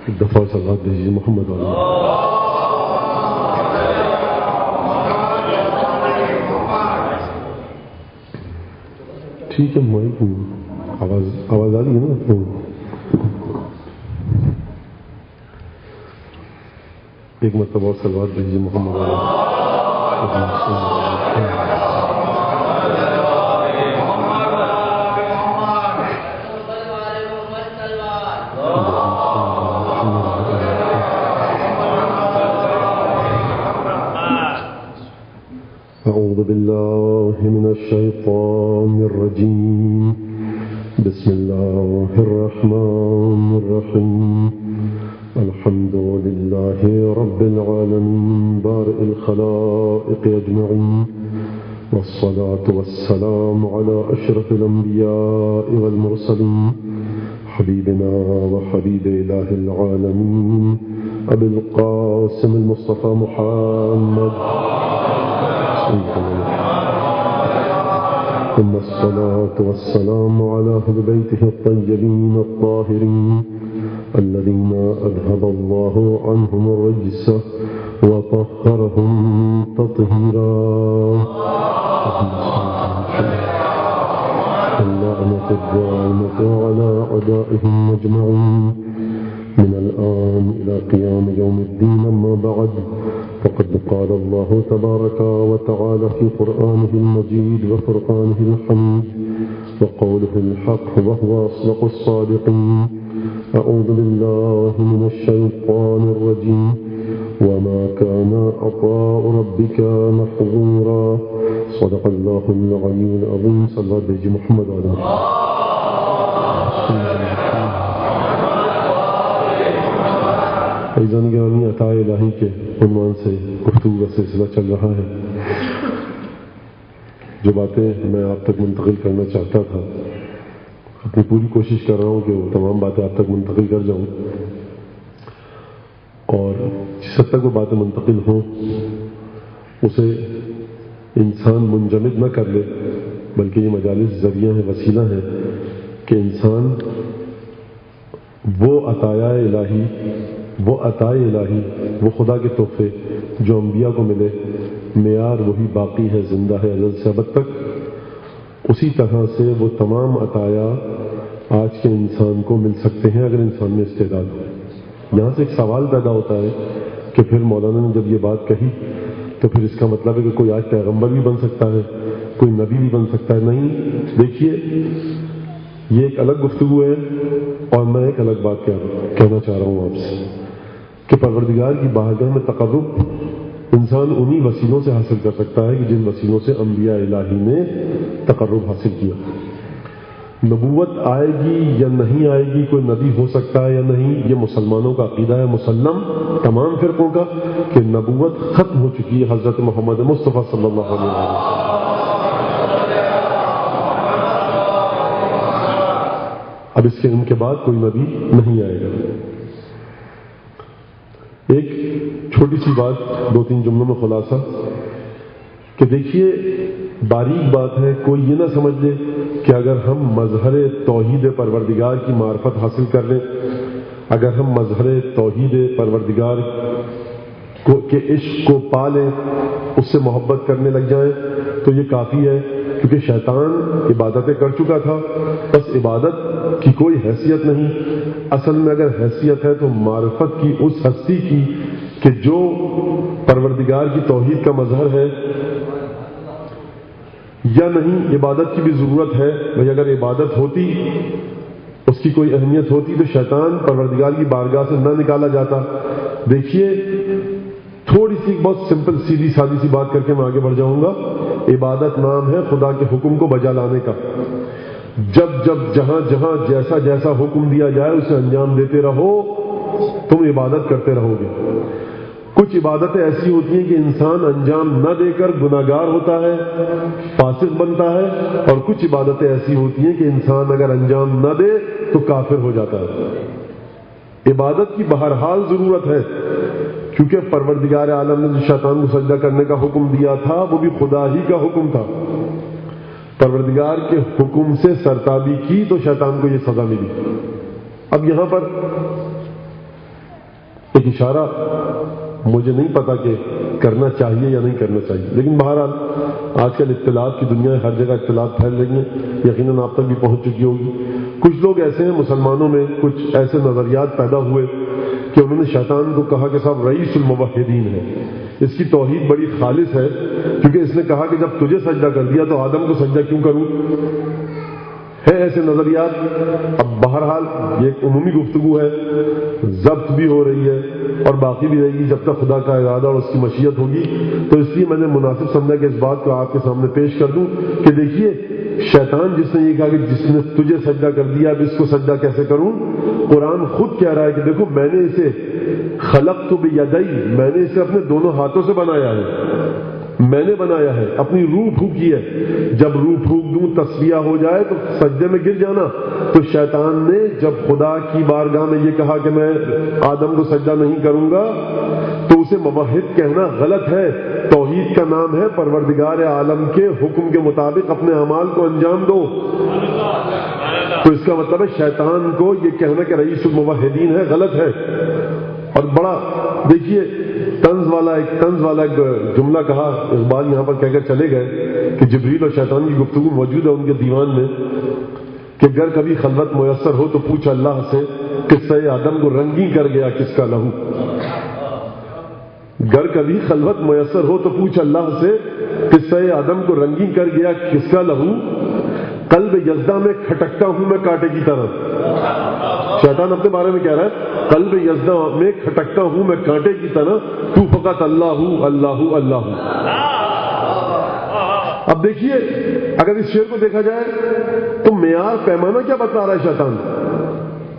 ایک دفعہ صلوات بھیجیے محمد علیہ. ٹھیک ہے مائک آواز آ رہی ہے نا. ایک مرتبہ صلوات بھیجیے محمد علیہ. أعوذ بالله من الشيطان الرجيم. بسم الله الرحمن الرحيم. الحمد لله رب العالمين بارئ الخلائق أجمعين، والصلاة والسلام على أشرف الأنبياء والمرسلين حبيبنا وحبيب إله العالمين أبي القاسم المصطفى محمد ثم الصلاة والسلام على أهل بيته الطيبين الطاهرين الذين أذهب الله عنهم الرجس وطهرهم تطهيرا. اللعنة الدائمة على أعدائهم أجمعين من الآن إلى قيام يوم الدين. أما بعد، فقد قال الله تبارك وتعالى في قرآنه المجيد وفرقانه الحميد وقوله الحق وهو أصدق الصادقين. أعوذ بالله من الشيطان الرجيم. وما كان عطاء ربك محظورا. صدق الله العلي العظيم. صلى الله عليه محمد عليه. فیضان گرامی، عطاء الہی کے عنوان سے گفتگو کا سلسلہ چل رہا ہے. جو باتیں میں آپ تک منتقل کرنا چاہتا تھا، اپنی پوری کوشش کر رہا ہوں کہ وہ تمام باتیں آپ تک منتقل کر جاؤں، اور جس حد تک وہ باتیں منتقل ہوں اسے انسان منجمد نہ کر لے، بلکہ یہ مجالس ذریعہ ہیں، وسیلہ ہیں کہ انسان وہ عطایا الہی، وہ عطا الہی، وہ خدا کے تحفے جو انبیاء کو ملے، معیار وہی باقی ہے، زندہ ہے ازل سے ابد تک. اسی طرح سے وہ تمام عطایا آج کے انسان کو مل سکتے ہیں اگر انسان میں استعداد ہو. یہاں سے ایک سوال پیدا ہوتا ہے کہ پھر مولانا نے جب یہ بات کہی تو پھر اس کا مطلب ہے کہ کوئی آج پیغمبر بھی بن سکتا ہے، کوئی نبی بھی بن سکتا ہے. نہیں، دیکھیے یہ ایک الگ گفتگو ہے، اور میں ایک الگ بات کہنا چاہ رہا ہوں آپ سے کہ پروردگار کی بارگاہ میں تقرب انسان انہی وسیلوں سے حاصل کر سکتا ہے کہ جن وسیلوں سے انبیاء الہی نے تقرب حاصل کیا. نبوت آئے گی یا نہیں آئے گی، کوئی نبی ہو سکتا ہے یا نہیں، یہ مسلمانوں کا عقیدہ ہے مسلم تمام فرقوں کا کہ نبوت ختم ہو چکی ہے حضرت محمد مصطفیٰ صلی اللہ علیہ وسلم. اب اس کے ان کے بعد کوئی نبی نہیں آئے گا. ایک چھوٹی سی بات، 2-3 جملوں میں خلاصہ کہ دیکھیے باریک بات ہے، کوئی یہ نہ سمجھ لے کہ اگر ہم مظہر توحید پروردگار کی معرفت حاصل کر لیں، اگر ہم مظہر توحید پروردگار کے عشق کو پا لیں، اس سے محبت کرنے لگ جائیں تو یہ کافی ہے، کیونکہ شیطان عبادتیں کر چکا تھا، بس عبادت کی کوئی حیثیت نہیں. اصل میں اگر حیثیت ہے تو معرفت کی اس ہستی کی کہ جو پروردگار کی توحید کا مظہر ہے یا نہیں. عبادت کی بھی ضرورت ہے بھائی، اگر عبادت ہوتی، اس کی کوئی اہمیت ہوتی تو شیطان پروردگار کی بارگاہ سے نہ نکالا جاتا. دیکھیے تھوڑی سی بہت سمپل سیدھی سادی سی بات کر کے میں آگے بڑھ جاؤں گا. عبادت نام ہے خدا کے حکم کو بجا لانے کا. جب جب جہاں جہاں جیسا جیسا حکم دیا جائے اسے انجام دیتے رہو، تم عبادت کرتے رہو گے. کچھ عبادتیں ایسی ہوتی ہیں کہ انسان انجام نہ دے کر گناہگار ہوتا ہے، فاسق بنتا ہے، اور کچھ عبادتیں ایسی ہوتی ہیں کہ انسان اگر انجام نہ دے تو کافر ہو جاتا ہے. عبادت کی بہرحال ضرورت ہے، کیونکہ پروردگار عالم نے جو شیطان کو سجدہ کرنے کا حکم دیا تھا وہ بھی خدا ہی کا حکم تھا. پروردگار کے حکم سے سرتابی کی تو شیطان کو یہ سزا ملی. اب یہاں پر ایک اشارہ مجھے نہیں پتا کہ کرنا چاہیے یا نہیں کرنا چاہیے، لیکن بہرحال آج کل اطلاعات کی دنیا ہے، ہر جگہ اطلاعات پھیل رہی ہیں، یقیناً آپ تک بھی پہنچ چکی ہوگی۔ کچھ لوگ ایسے ہیں مسلمانوں میں، کچھ ایسے نظریات پیدا ہوئے کہ انہوں نے شیطان کو کہا کہ صاحب رئیس الموحدین ہے، اس کی توحید بڑی خالص ہے، کیونکہ اس نے کہا کہ جب تجھے سجدہ کر دیا تو آدم کو سجدہ کیوں کروں؟ ہے ایسے نظریات۔ اب بہرحال یہ ایک عمومی گفتگو ہے، ضبط بھی ہو رہی ہے اور باقی بھی رہے گی جب تک خدا کا ارادہ اور اس کی مشیت ہوگی، تو اس لیے میں نے مناسب سمجھا کہ اس بات کو آپ کے سامنے پیش کر دوں کہ دیکھیے شیطان جس نے یہ کہا کہ جس نے تجھے سجدہ کر دیا اب اس کو سجدہ کیسے کروں، قرآن خود کہہ رہا ہے کہ دیکھو میں نے اسے خلقت بیدی، میں نے اسے اپنے دونوں ہاتھوں سے بنایا ہے، میں نے بنایا ہے، اپنی روح پھونکی ہے، جب روح پھونک دوں تصفیہ ہو جائے تو سجدے میں گر جانا۔ تو شیطان نے جب خدا کی بارگاہ میں یہ کہا کہ میں آدم کو سجدہ نہیں کروں گا تو اسے موحد کہنا غلط ہے۔ توحید کا نام ہے پروردگار عالم کے حکم کے مطابق اپنے اعمال کو انجام دو۔ تو اس کا مطلب ہے شیطان کو یہ کہنا کہ رئیس الموحدین ہے غلط ہے۔ اور بڑا دیکھیے طنز والا ایک جملہ کہا اقبال یہاں پر کہہ کر چلے گئے کہ جبریل اور شیطان کی گفتگو موجود ہے ان کے دیوان میں کہ گر کبھی خلوت میسر ہو تو پوچھ اللہ سے قصہ آدم کو رنگی کر گیا کس کا لہو۔ گر کبھی خلوت میسر ہو تو پوچھ اللہ سے قصہ آدم کو رنگی کر گیا کس کا لہو، قلب یزدہ میں کھٹکتا ہوں میں کانٹے کی طرح۔ شیطان اپنے بارے میں کہہ رہا ہے قلب یزدہ میں کھٹکتا ہوں میں کانٹے کی طرح، تو فقط اللہ اللہ اللہ۔ اب دیکھیے اگر اس شعر کو دیکھا جائے تو معیار پیمانہ کیا بتا رہا ہے شیطان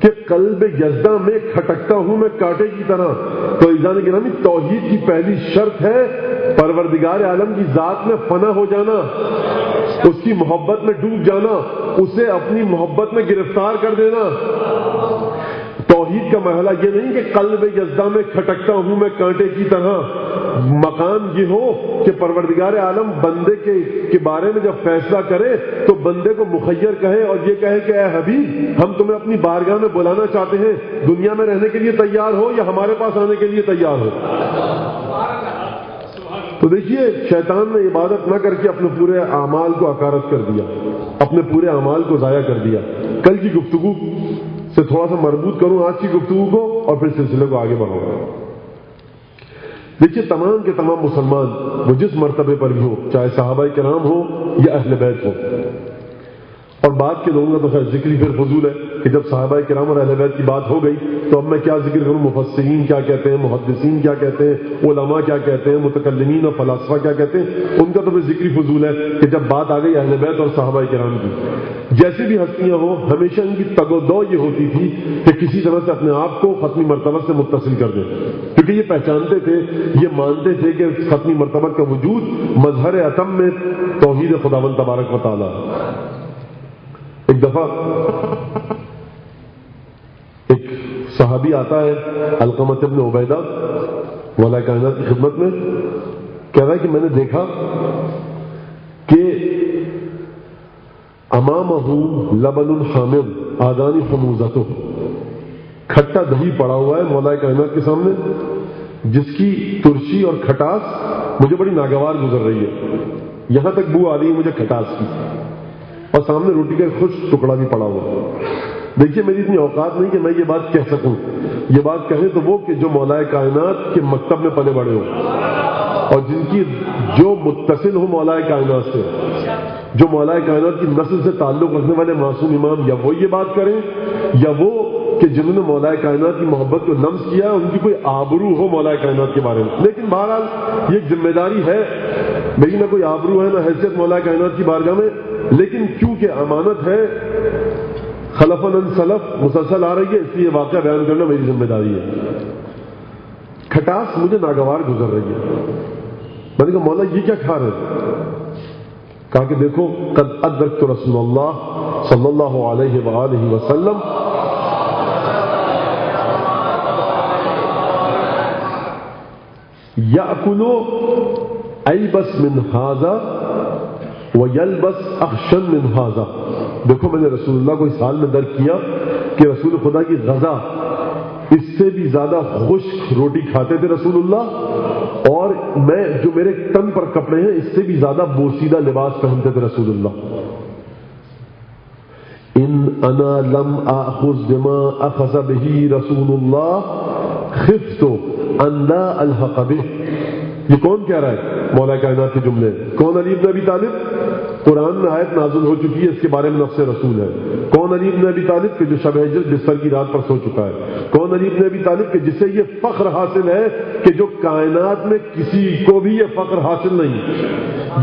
کہ قلب یزدہ میں کھٹکتا ہوں میں کانٹے کی طرح۔ تو عزیزان گرامی توحید کی پہلی شرط ہے پروردگار عالم کی ذات میں فنا ہو جانا، اس کی محبت میں ڈوب جانا، اسے اپنی محبت میں گرفتار کر دینا۔ توحید کا مرحلہ یہ نہیں کہ قلب یزدہ میں کھٹکتا ہوں میں کانٹے کی طرح، مقام یہ ہو کہ پروردگار عالم بندے کے بارے میں جب فیصلہ کرے تو بندے کو مخیر کہے اور یہ کہے کہ اے حبیب ہم تمہیں اپنی بارگاہ میں بلانا چاہتے ہیں، دنیا میں رہنے کے لیے تیار ہو یا ہمارے پاس آنے کے لیے تیار ہو۔ تو دیکھیے شیطان نے عبادت نہ کر کے اپنے پورے اعمال کو اکارت کر دیا، اپنے پورے اعمال کو ضائع کر دیا۔ کل کی گفتگو سے تھوڑا سا مربوط کروں آج کی گفتگو کو اور پھر سلسلے کو آگے بڑھاؤں گا۔ دیکھیے تمام کے تمام مسلمان وہ جس مرتبے پر بھی ہو، چاہے صحابہ کرام ہو یا اہل بیت ہو، اور بات کے لوگوں کا تو خیر ذکر پھر فضول ہے کہ جب صحابہ کرام اور اہل بیت کی بات ہو گئی تو اب میں کیا ذکر کروں، مفسرین کیا کہتے ہیں، محدثین کیا کہتے ہیں، علماء کیا کہتے ہیں، متکلمین اور فلاسفہ کیا کہتے ہیں، ان کا تو پھر ذکر فضول ہے کہ جب بات آ گئی اہل بیت اور صحابہ کرام کی، جیسی بھی ہستیاں ہوں ہمیشہ ان کی تگ و دو یہ ہوتی تھی کہ کسی طرح سے اپنے آپ کو ختمی مرتبہ سے متصل کر دیں، کیونکہ یہ پہچانتے تھے، یہ مانتے تھے کہ ختمی مرتبہ کا وجود مظہر اتم میں توحید خداوند تبارک و تعالی۔ ایک دفعہ ایک صحابی آتا ہے علقمہ ابن عبیدہ مولا کائنات کی خدمت میں، کہہ رہا ہے کہ میں نے دیکھا کہ امامہ لبن حامض آذان حموزتہ، کھٹا دہی پڑا ہوا ہے مولا کائنات کے سامنے جس کی ترشی اور کھٹاس مجھے بڑی ناگوار گزر رہی ہے، یہاں تک بو آ رہی ہے مجھے کھٹاس کی، اور سامنے روٹی کا خشک ٹکڑا بھی پڑا ہوا۔ دیکھیے میری اتنی اوقات نہیں کہ میں یہ بات کہہ سکوں، یہ بات کہیں تو وہ کہ جو مولا کائنات کے مکتب میں پلے بڑے ہوں اور جن کی جو متصل ہو مولا کائنات سے، جو مولا کائنات کی نسل سے تعلق رکھنے والے معصوم امام، یا وہ یہ بات کریں یا وہ کہ جنہوں نے مولا کائنات کی محبت کو لمس کیا ان کی کوئی آبرو ہو مولا کائنات کے بارے میں۔ لیکن بہرحال یہ ایک ذمہ داری ہے، میری نہ کوئی آبرو ہے نہ حیثیت مولا کائنات کی بارگاہ میں، لیکن کیونکہ امانت ہے خلفاً عن سلف مسلسل آ رہی ہے، اس لیے واقعہ بیان کرنا میری ذمہ داری ہے۔ کھٹاس مجھے ناگوار گزر رہی ہے، میں نے کہا مولا یہ کیا کھا رہے؟ کہا کہ دیکھو قد ادرکت رسول اللہ صلی اللہ علیہ وآلہ وسلم یأکل ایبس من ھذا ویلبس اخشن من ھذا۔ دیکھو میں نے رسول اللہ کو اس حال میں درک کیا کہ رسول خدا کی غذا اس سے بھی زیادہ خشک روٹی کھاتے تھے رسول اللہ، اور میں جو میرے تن پر کپڑے ہیں اس سے بھی زیادہ بوسیدہ لباس پہنتے تھے رسول اللہ۔ ان انا لم آخذ بما اخذ به رسول اللہ خفت ان لا الحق به۔ یہ کون کہہ رہا ہے؟ مولا کائنات کے جملے۔ کون؟ علی بن ابی طالب۔ قرآن میں آیت نازل ہو چکی ہے، اس کے بارے میں نفس رسول ہے۔ کون؟ علی بن ابی طالب کہ جو شب ہجرت بستر کی رات پر سو چکا ہے۔ کون؟ علی بن ابی طالب کہ جسے یہ فخر حاصل ہے کہ جو کائنات میں کسی کو بھی یہ فخر حاصل نہیں۔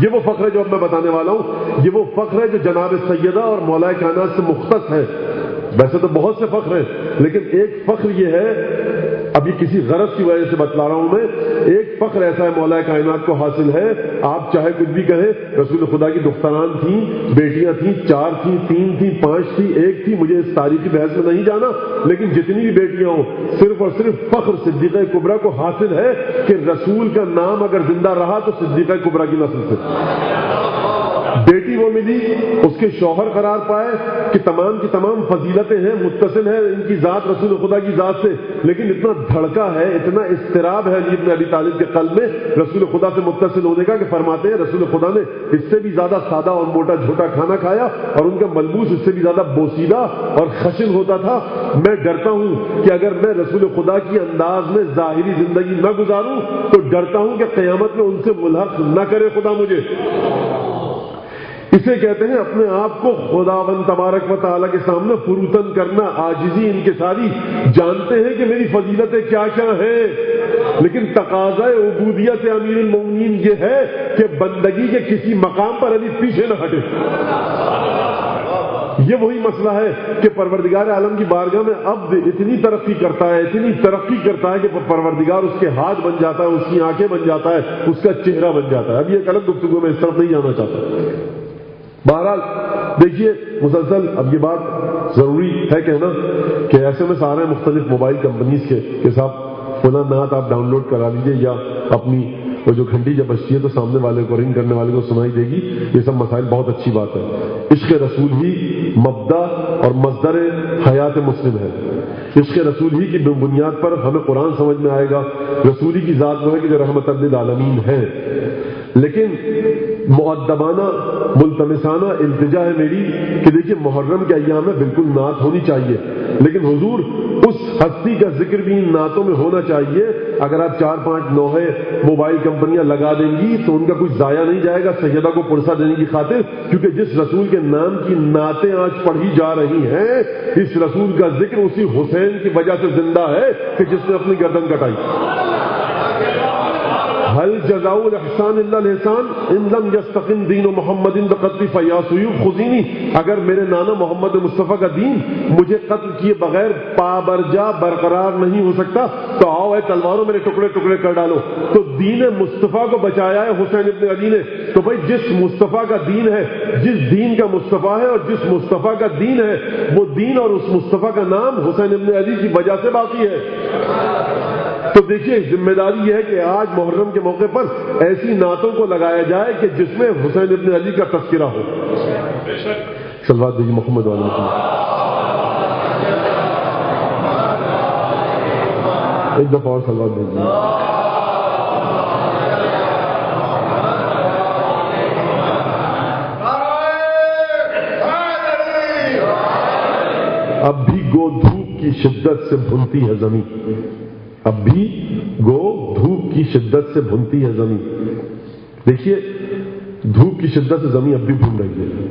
یہ وہ فخر ہے جو اب میں بتانے والا ہوں، یہ وہ فخر ہے جو جناب سیدہ اور مولا کائنات سے مختص ہے۔ ویسے تو بہت سے فخر ہیں، لیکن ایک فخر یہ ہے، ابھی کسی غرض کی وجہ سے بتلا رہا ہوں میں، ایک فخر ایسا ہے مولا کائنات کو حاصل ہے، آپ چاہے کچھ بھی کہیں، رسول خدا کی دختران تھیں، بیٹیاں تھیں، 4 تھیں، 3 تھیں، 5 تھیں، 1 تھی، مجھے اس تاریخی بحث میں نہیں جانا، لیکن جتنی بھی بیٹیاں ہوں، صرف اور صرف فخر صدیقہ کبریٰ کو حاصل ہے کہ رسول کا نام اگر زندہ رہا تو صدیقہ کبریٰ کی نسل سے بیٹی وہ ملی، اس کے شوہر قرار پائے کہ تمام کی تمام فضیلتیں ہیں، متصل ہے ان کی ذات رسول خدا کی ذات سے، لیکن اتنا دھڑکا ہے، اتنا اضطراب ہے علی بن ابی طالب کے قلب میں رسول خدا سے متصل ہونے کا کہ فرماتے ہیں رسول خدا نے اس سے بھی زیادہ سادہ اور موٹا جھوٹا کھانا کھایا اور ان کا ملبوس اس سے بھی زیادہ بوسیدہ اور خشن ہوتا تھا۔ میں ڈرتا ہوں کہ اگر میں رسول خدا کی انداز میں ظاہری زندگی نہ گزاروں تو ڈرتا ہوں کہ قیامت میں ان سے ملحق نہ کرے خدا مجھے۔ اسے کہتے ہیں اپنے آپ کو خداوند تبارک و تعالیٰ کے سامنے فروتن کرنا، عاجزی انکساری۔ جانتے ہیں کہ میری فضیلتیں کیا کیا ہیں، لیکن تقاضۂ عبودیت امیر المومنین یہ ہے کہ بندگی کے کسی مقام پر ابھی پیچھے نہ ہٹے۔ یہ وہی مسئلہ ہے کہ پروردگار عالم کی بارگاہ میں اب اتنی ترقی کرتا ہے، اتنی ترقی کرتا ہے کہ پروردگار اس کے ہاتھ بن جاتا ہے، اس کی آنکھیں بن جاتا ہے، اس کا چہرہ بن جاتا ہے۔ اب یہ ایک الگ گفتگو میں اس طرف نہیں جانا چاہتا۔ بہرحال دیکھیے مسلسل اب یہ بات ضروری ہے کہنا کہ ایسے میں سارے مختلف موبائل کمپنیز کے صاحب فلاں نعت آپ ڈاؤن لوڈ کرا لیجیے، یا اپنی وہ جو گھنٹی جب بجتی ہے تو سامنے والے کو، رنگ کرنے والے کو سنائی دے گی، یہ سب مسائل بہت اچھی بات ہے۔ عشق رسول ہی مبدا اور مصدر حیات مسلم ہے۔ عشق رسول ہی کی بنیاد پر ہمیں قرآن سمجھ میں آئے گا، رسولی کی ذات وہ ہے کہ جو رحمت للعالمین ہے۔ لیکن مؤدبانہ ملتمسانہ التجا ہے میری کہ دیکھیے محرم کے ایام میں بالکل نعت ہونی چاہیے، لیکن حضور اس ہستی کا ذکر بھی ان نعتوں میں ہونا چاہیے۔ اگر آپ 4-5 نوحے موبائل کمپنیاں لگا دیں گی تو ان کا کچھ ضائع نہیں جائے گا سیدہ کو پرسہ دینے کی خاطر، کیونکہ جس رسول کے نام کی نعتیں آج پڑھی جا رہی ہیں، اس رسول کا ذکر اسی حسین کی وجہ سے زندہ ہے کہ جس نے اپنی گردن کٹائی۔ هل جزاء الاحسان الا الاحسان ان لم يستقم دین محمد بقتل فیا سیوف خذینی۔ اگر میرے نانا محمد مصطفیٰ کا دین مجھے قتل کیے بغیر پابرجا برقرار نہیں ہو سکتا تو آؤ اے تلواروں میرے ٹکڑے ٹکڑے کر ڈالو۔ تو دین مصطفیٰ کو بچایا ہے حسین ابن علی نے، تو بھائی جس مصطفیٰ کا دین ہے، جس دین کا مصطفیٰ ہے اور جس مصطفیٰ کا دین ہے، وہ دین اور اس مصطفیٰ کا نام حسین ابن علی کی وجہ سے باقی ہے۔ تو دیکھیے ذمہ داری یہ ہے کہ آج محرم کے موقع پر ایسی نعتوں کو لگایا جائے کہ جس میں حسین ابن علی کا تذکرہ ہو۔ صلوات دیجیے محمد علیہ وسلم۔ ایک دفعہ اور صلوات دیجیے۔ اب بھی گو دھوپ کی شدت سے بھنتی ہے زمین، اب بھی گو دھوپ کی شدت سے بھنتی ہے زمین۔ دیکھیے دھوپ کی شدت سے زمین اب بھی بھن رہی ہے۔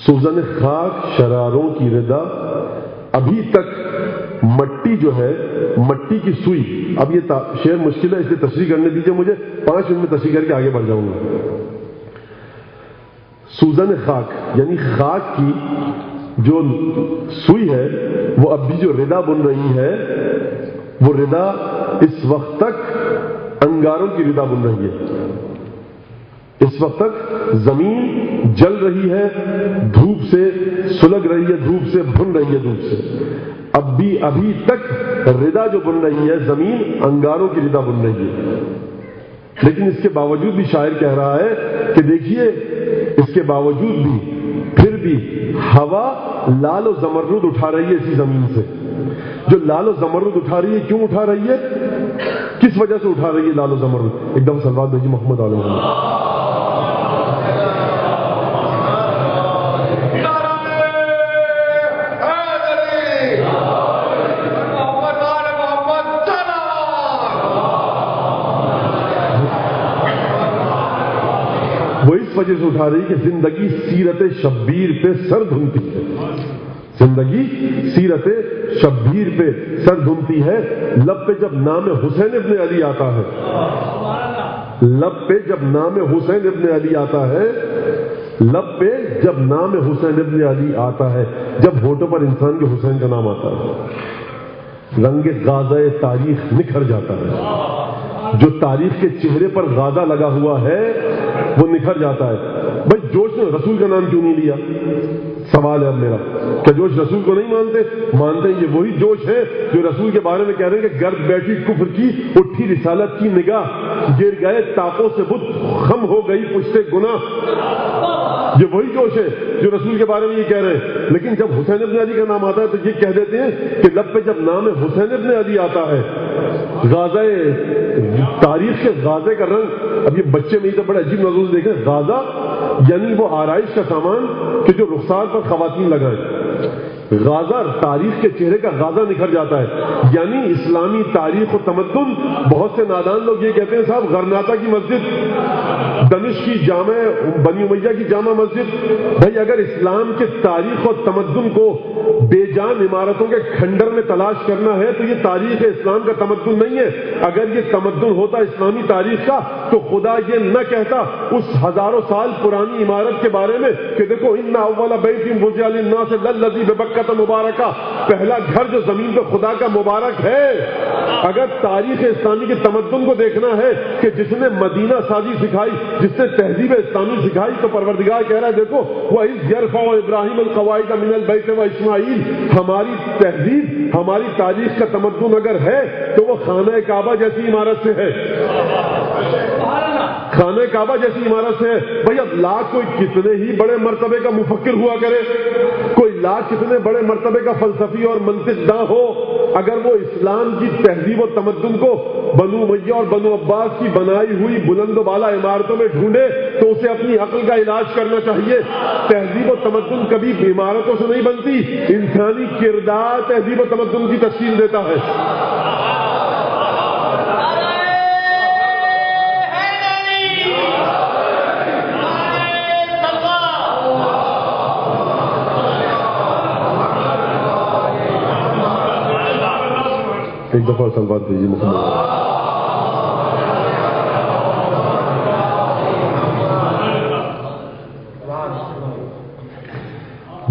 سوزن خاک شراروں کی ردا، ابھی تک مٹی جو ہے، مٹی کی سوئی، اب یہ شعر مشکل ہے اس لیے تشریح کرنے دیجیے مجھے، 5 منٹ میں تشریح کر کے آگے بڑھ جاؤں گا۔ سوزن خاک یعنی خاک کی جو سوئی ہے وہ اب بھی جو ردا بن رہی ہے، وہ ردا اس وقت تک انگاروں کی ردا بن رہی ہے۔ اس وقت تک زمین جل رہی ہے، دھوپ سے سلگ رہی ہے، دھوپ سے بھن رہی ہے، دھوپ سے ابھی تک ردا جو بن رہی ہے، زمین انگاروں کی ردا بن رہی ہے۔ لیکن اس کے باوجود بھی شاعر کہہ رہا ہے کہ دیکھیے اس کے باوجود بھی پھر بھی ہوا لال و زمرد اٹھا رہی ہے اسی زمین سے۔ جو لال و زمرد اٹھا رہی ہے، کیوں اٹھا رہی ہے؟ کس وجہ سے اٹھا رہی ہے لال و زمرد؟ ایک دفعہ صلوات بھیجیے محمد علیہ محمد۔ وہ اس وجہ سے اٹھا رہی کہ زندگی سیرت شبیر پہ سر دھنتی ہے، زندگی سیرت شبیر پہ سر دھنتی ہے۔ لب پہ جب نام حسین ابن علی آتا ہے، لب پہ جب نام حسین ابن علی آتا ہے، لب پہ جب نام حسین ابن علی آتا ہے، جب ہونٹوں پر انسان کے حسین کا نام آتا ہے، رنگ غازہ تاریخ نکھر جاتا ہے۔ جو تاریخ کے چہرے پر غازہ لگا ہوا ہے وہ نکھر جاتا ہے۔ بھائی جوش نے رسول کا نام کیوں نہیں لیا؟ سوال ہے اب میرا، کیا جوش رسول کو نہیں مانتے؟ مانتے ہیں۔ یہ وہی جوش ہے جو رسول کے بارے میں کہہ رہے ہیں کہ گرد بیٹھی کفر کی، اٹھی رسالت کی نگاہ، گر گئے طاقوں سے بت، خم ہو گئی پشتے گناہ۔ یہ وہی جوش ہے جو رسول کے بارے میں یہ کہہ رہے ہیں۔ لیکن جب حسین ابن علی کا نام آتا ہے تو یہ کہہ دیتے ہیں کہ لب پہ جب نام حسین ابن علی آتا ہے، غازہ تاریخ کے غازے کا رنگ، اب یہ بچے میں ہی تو بڑے عجیب نظر سے دیکھیں، غازہ یعنی وہ آرائش کا سامان کہ جو رخسار پر خواتین لگائیں، غازہ تاریخ کے چہرے کا غازہ نکھر جاتا ہے، یعنی اسلامی تاریخ و تمدن۔ بہت سے نادان لوگ یہ کہتے ہیں صاحب غرناطہ کی مسجد، دمشق کی جامع بنی امیہ کی جامع مسجد، بھائی اگر اسلام کے تاریخ و تمدن کو بے جان عمارتوں کے کھنڈر میں تلاش کرنا ہے تو یہ تاریخ اسلام کا تمدن نہیں ہے۔ اگر یہ تمدن ہوتا اسلامی تاریخ کا تو خدا یہ نہ کہتا اس ہزاروں سال پرانی عمارت کے بارے میں کہ دیکھو ان اول بیت وضع للناس للذی ببکۃ مبارکہ، پہلا گھر جو زمین پہ خدا کا مبارک ہے۔ اگر تاریخ اسلامی کے تمدن کو دیکھنا ہے کہ جس نے مدینہ سازی سکھائی، جس نے تہذیب اسلامی سکھائی، تو پروردگار کہہ رہا ہے دیکھو وَإِذْ يَرْفَعُ إِبْرَاهِيمُ الْقَوَاعِدَ مِنَ الْبَيْتِ وَإِسْمَاعِيلُ، ہماری تہذیب، ہماری تاریخ کا تمدن اگر ہے تو وہ خانہ کعبہ جیسی عمارت سے ہے، خانہ کعبہ جیسی عمارت سے ہے۔ بھائی اب لاکھ کوئی کتنے ہی بڑے مرتبے کا مفکر ہوا کرے، کوئی لاکھ کتنے بڑے مرتبے کا فلسفی اور منطق داں ہو، اگر وہ اسلام کی تہذیب و تمدن کو بنو امیہ اور بنو عباس کی بنائی ہوئی بلند و بالا عمارتوں میں ڈھونڈے تو اسے اپنی عقل کا علاج کرنا چاہیے۔ تہذیب و تمدن کبھی عمارتوں سے نہیں بنتی، انسانی کردار تہذیب و تمدن کی تشکیل دیتا ہے۔ ایک دفعہ صلوات بھیجیے محمد۔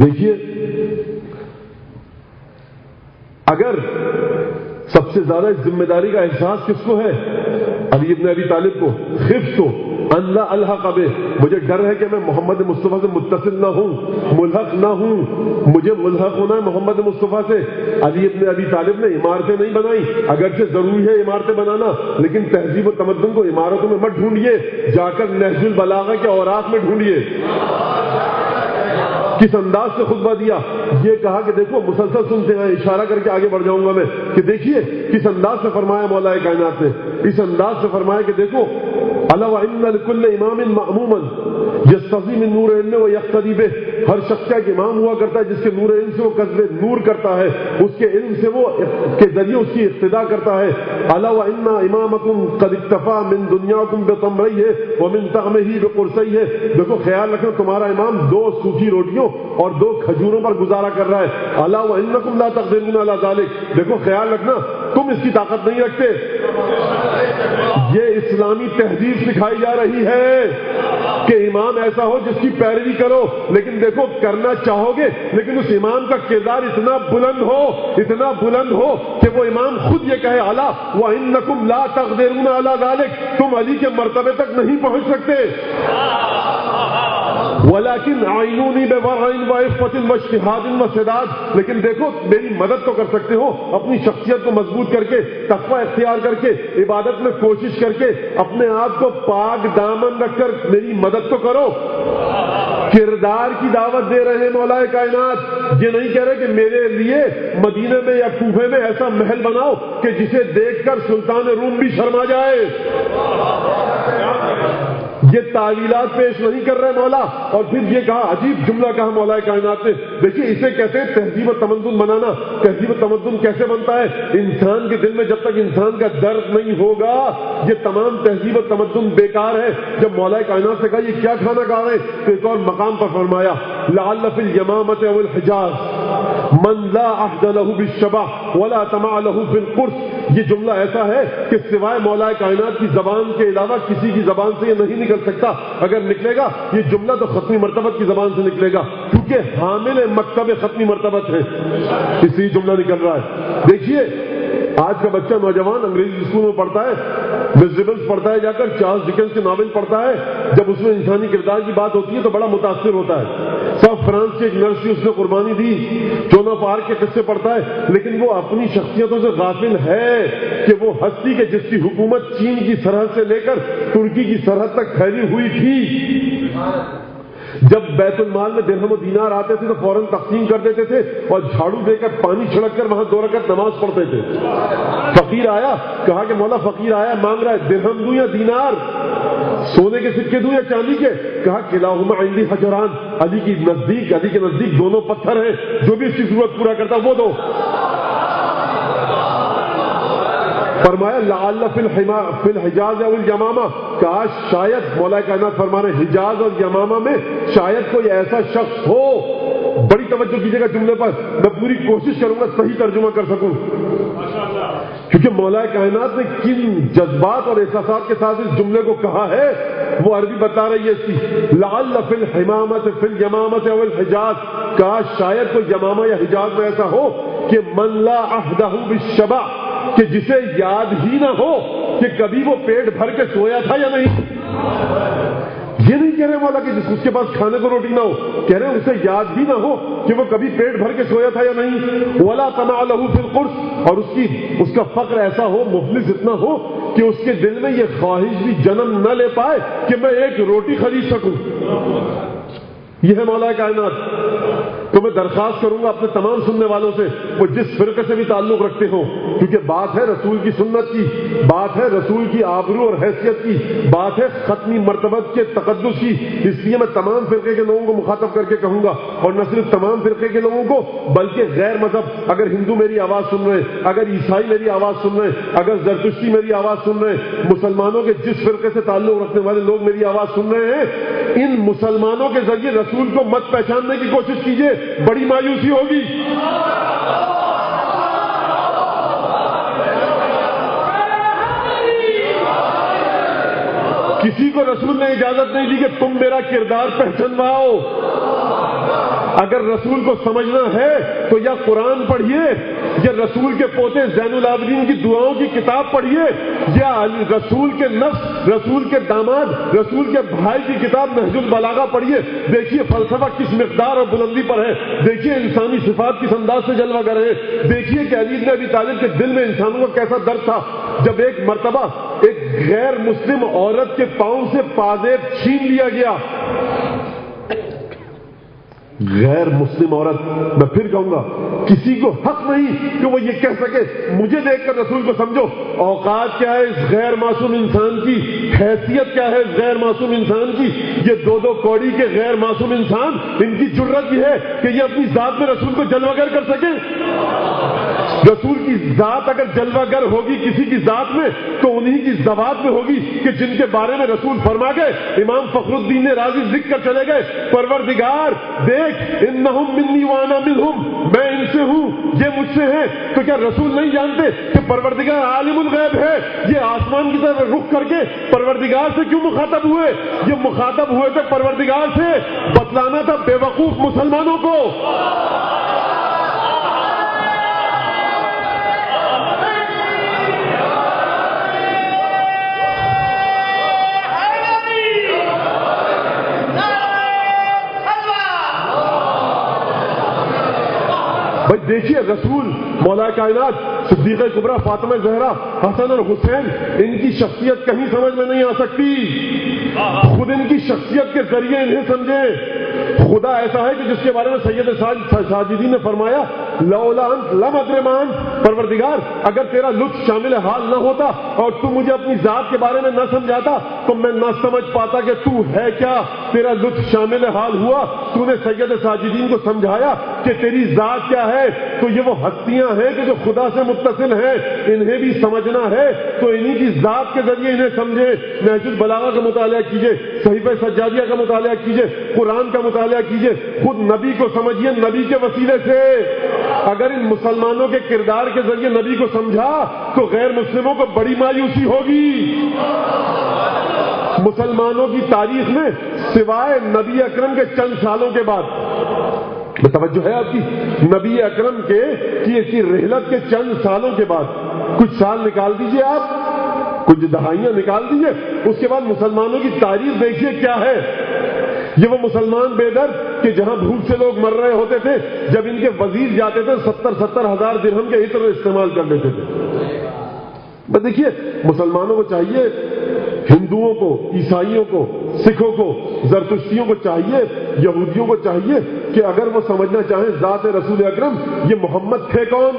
دیکھیے اگر سب سے زیادہ ذمہ داری کا احساس کس کو ہے؟ علی ابن ابی طالب کو۔ خفت ان لا الحق بہ، مجھے ڈر ہے کہ میں محمد مصطفیٰ سے متصل نہ ہوں، ملحق نہ ہوں، مجھے ملحق ہونا ہے محمد مصطفیٰ سے۔ علی ابن ابی طالب نے عمارتیں نہیں بنائی، اگرچہ ضروری ہے عمارتیں بنانا، لیکن تہذیب و تمدن کو عمارتوں میں مت ڈھونڈیے، جا کر نہج البلاغہ کے اوراق میں ڈھونڈیے۔ کس انداز سے خطبہ دیا، یہ کہا کہ دیکھو مسلسل سنتے ہیں، اشارہ کر کے آگے بڑھ جاؤں گا میں کہ دیکھیے کس انداز سے فرمایا مولا کائنات نے، اس انداز سے فرمایا کہ دیکھو الا وان لكل امام مأموما یستضی من نور علم و یقتدی بہ، ہر شخص کا ایک امام ہوا کرتا ہے جس کے نور علم سے وہ قصد نور کرتا ہے، اس کے علم سے وہ کے ذریعے اس کی اقتدا کرتا ہے۔ الا وان امامکم قد اکتفى من دنیاکم بتمریہ ومن طعمہ بقرصیہ، دیکھو خیال رکھنا تمہارا امام 2 سوکھی روٹیوں اور 2 کھجوروں پر گزارا کر رہا ہے۔ الا وانکم لا تقدرون علی ذلک، دیکھو خیال رکھنا تم اس کی طاقت نہیں رکھتے۔ یہ اسلامی تہذیب سکھائی جا رہی ہے کہ امام ایسا ہو جس کی پیروی کرو، لیکن دیکھو کرنا چاہو گے لیکن اس امام کا کردار اتنا بلند ہو کہ وہ امام خود یہ کہے الا وانکم لا تقدرون علی ذلک، تم علی کے مرتبے تک نہیں پہنچ سکتے۔ ولیکن عینونی بورع وعفۃ واجتہاد وسداد، لیکن دیکھو میری مدد تو کر سکتے ہو، اپنی شخصیت کو مضبوط کر کے، تقوی اختیار کر کے، عبادت میں کوشش کر کے، اپنے آپ کو پاک دامن رکھ کر میری مدد تو کرو۔ کردار کی دعوت دے رہے ہیں مولا کائنات. یہ نہیں کہہ رہے کہ میرے لیے مدینے میں یا کوفے میں ایسا محل بناؤ کہ جسے دیکھ کر سلطان روم بھی شرما جائے. یہ تعویلات پیش نہیں کر رہے مولا. اور پھر یہ کہا، عجیب جملہ کہا مولا کائنات نے. دیکھیے اسے کہتے ہیں تہذیب و تمدن بنانا. تہذیب و تمدن کیسے بنتا ہے؟ انسان کے دل میں جب تک انسان کا درد نہیں ہوگا یہ تمام تہذیب و تمدن بیکار ہے. جب مولا کائنات سے کہا یہ کیا کھانا کھا رہے ہیں، تو ایک اور مقام پر فرمایا لعل فی الیمامۃ والحجاز من لا عہد له بالشبع ولا طمع له فی القرص. یہ جملہ ایسا ہے کہ سوائے مولا کائنات کی زبان کے علاوہ کسی کی زبان سے یہ نہیں نکل سکتا. اگر نکلے گا یہ جملہ تو ختمی مرتبت کی زبان سے نکلے گا، کیونکہ حامل مکتب ختمی مرتبت ہے، اس لیے جملہ نکل رہا ہے. دیکھیے آج کا بچہ نوجوان انگریزی اسکول میں پڑھتا ہے، ویژیبلس پڑھتا ہے، جا کر چارلس ڈکنس کے ناول پڑھتا ہے. جب اس میں انسانی کردار کی بات ہوتی ہے تو بڑا متاثر ہوتا ہے. سب فرانس کے ایک نرس کی اس نے قربانی دی، جونا پارک کے قصے پڑھتا ہے، لیکن وہ اپنی شخصیتوں سے غافل ہے کہ وہ ہستی کے جس کی حکومت چین کی سرحد سے لے کر ترکی کی سرحد تک پھیلی ہوئی تھی. جب بیت المال میں درہم و دینار آتے تھے تو فوراً تقسیم کر دیتے تھے اور جھاڑو دے کر پانی چھڑک کر وہاں 2 رکعت نماز پڑھتے تھے. فقیر آیا، کہا کہ مولا فقیر آیا مانگ رہا ہے، درہم دوں یا دینار، سونے کے سکے دوں یا چاندی کے؟ کہا کلاہما عندی حجران، علی کے نزدیک دونوں پتھر ہیں، جو بھی اس کی ضرورت پورا کرتا وہ دو. فرمایا لعل فی الحجاز او الیمامہ، کاش شاید مولا کائنات فرما رہے حجاز اور یمامہ میں شاید کوئی ایسا شخص ہو. بڑی توجہ کیجیے گا جملے پر، میں پوری کوشش کروں گا صحیح ترجمہ کر سکوں، کیونکہ مولا کائنات نے کن جذبات اور احساسات کے ساتھ اس جملے کو کہا ہے وہ عربی بتا رہی ہے اس کی. لعل فی الیمامۃ او الحجاز، کاش شاید کوئی یمامہ یا حجاز میں ایسا ہو کہ من لا عہدہ بالشبع، کہ جسے یاد ہی نہ ہو کہ کبھی وہ پیٹ بھر کے سویا تھا یا نہیں. یہ نہیں کہہ رہے مولا کہ جس کے پاس کھانے کو روٹی نہ ہو، کہہ رہے ہیں اسے یاد بھی نہ ہو کہ وہ کبھی پیٹ بھر کے سویا تھا یا نہیں. ولا طمع له فی القرص، اور اس کا فقر ایسا ہو، مفلس اتنا ہو کہ اس کے دل میں یہ خواہش بھی جنم نہ لے پائے کہ میں ایک روٹی خرید سکوں. یہ ہے مولا کائنات. تو میں درخواست کروں گا اپنے تمام سننے والوں سے، وہ جس فرقے سے بھی تعلق رکھتے ہوں، کیونکہ بات ہے رسول کی سنت کی، بات ہے رسول کی آبرو اور حیثیت کی، بات ہے ختمی مرتبت کے تقدس کی. اس لیے میں تمام فرقے کے لوگوں کو مخاطب کر کے کہوں گا، اور نہ صرف تمام فرقے کے لوگوں کو بلکہ غیر مذہب، اگر ہندو میری آواز سن رہے ہیں، اگر عیسائی میری آواز سن رہے ہیں، اگر زرتشتی میری آواز سن رہے ہیں، مسلمانوں کے جس فرقے سے تعلق رکھنے والے لوگ میری آواز سن رہے ہیں، ان مسلمانوں کے ذریعے رسول کو مت پہچاننے کی کوشش کیجیے، بڑی مایوسی ہوگی. کسی کو رسول نے اجازت نہیں دی کہ تم میرا کردار پہچانواؤ. اگر رسول کو سمجھنا ہے تو یا قرآن پڑھیے، یا رسول کے پوتے زین العابدین کی دعاؤں کی کتاب پڑھیے، یا رسول کے نفس، رسول کے داماد، رسول کے بھائی کی کتاب نہج البلاغہ پڑھیے. دیکھیے فلسفہ کس مقدار اور بلندی پر ہے، دیکھیے انسانی صفات کس انداز سے جلوہ گر ہے. دیکھیے کہ علی بن ابی طالب کے دل میں انسانوں کا کیسا درد تھا جب ایک مرتبہ ایک غیر مسلم عورت کے پاؤں سے پازیب چھین لیا گیا. غیر مسلم عورت، میں پھر کہوں گا کسی کو حق نہیں کہ وہ یہ کہہ سکے مجھے دیکھ کر رسول کو سمجھو. اوقات کیا ہے اس غیر معصوم انسان کی، حیثیت کیا ہے اس غیر معصوم انسان کی. یہ 2 کوڑی کے غیر معصوم انسان، ان کی جرت یہ ہے کہ یہ اپنی ذات میں رسول کو جلوہ گر کر سکیں. رسول کی ذات اگر جلوہ گر ہوگی کسی کی ذات میں تو انہی کی ذوات میں ہوگی کہ جن کے بارے میں رسول فرما گئے. امام فخر الدین نے راضی لکھ کر چلے گئے، پروردگار دیکھ انہم منی وانا منہم، میں ان سے ہوں یہ مجھ سے ہیں. تو کیا رسول نہیں جانتے کہ پروردگار عالم الغیب ہے؟ یہ آسمان کی طرف رخ کر کے پروردگار سے کیوں مخاطب ہوئے؟ یہ مخاطب ہوئے تھے پروردگار سے، بتلانا تھا بے وقوف مسلمانوں کو. بھائی دیکھیے رسول، مولا کائنات، صدیقہ کبریٰ فاطمہ زہرا، حسن اور حسین، ان کی شخصیت کہیں سمجھ میں نہیں آ سکتی. خود ان کی شخصیت کے ذریعے انہیں سمجھیں۔ خدا ایسا ہے کہ جس کے بارے میں سید ساجدین نے فرمایا لولا انت لم ادرمان، پروردگار اگر تیرا لطف شامل حال نہ ہوتا اور تو مجھے اپنی ذات کے بارے میں نہ سمجھاتا تو میں نہ سمجھ پاتا کہ تو ہے کیا۔ تیرا لطف شامل حال ہوا، تو نے سید ساجدین کو سمجھایا کہ تیری ذات کیا ہے، تو یہ وہ ہستیاں ہیں کہ جو خدا سے متصل ہیں، انہیں بھی سمجھنا ہے تو انہی کی ذات کے ذریعے انہیں سمجھے۔ نہج البلاغہ کا مطالعہ کیجئے، صحیفہ سجادیہ کا مطالعہ کیجئے، قرآن کا مطالعہ کیجئے، خود نبی کو سمجھیے نبی کے وسیلے سے۔ اگر ان مسلمانوں کے کردار کے ذریعے نبی کو سمجھا تو غیر مسلموں کو بڑی مایوسی ہوگی۔ مسلمانوں کی تاریخ میں سوائے نبی اکرم کے چند سالوں کے بعد، توجہ ہے آپ کی، نبی اکرم کی رحلت کے چند سالوں کے بعد، کچھ سال نکال دیجئے آپ، کچھ دہائیاں نکال دیجئے، اس کے بعد مسلمانوں کی تاریخ دیکھیے کیا ہے۔ یہ وہ مسلمان بے در کہ جہاں بھوک سے لوگ مر رہے ہوتے تھے، جب ان کے وزیر جاتے تھے 70 ہزار درہم کے عطر استعمال کر لیتے تھے۔ بس دیکھیے مسلمانوں کو چاہیے، ہندوؤں کو، عیسائیوں کو، سکھوں کو، زرتشتیوں کو چاہیے، یہودیوں کو چاہیے کہ اگر وہ سمجھنا چاہیں ذات رسول اکرم یہ محمد تھے کون،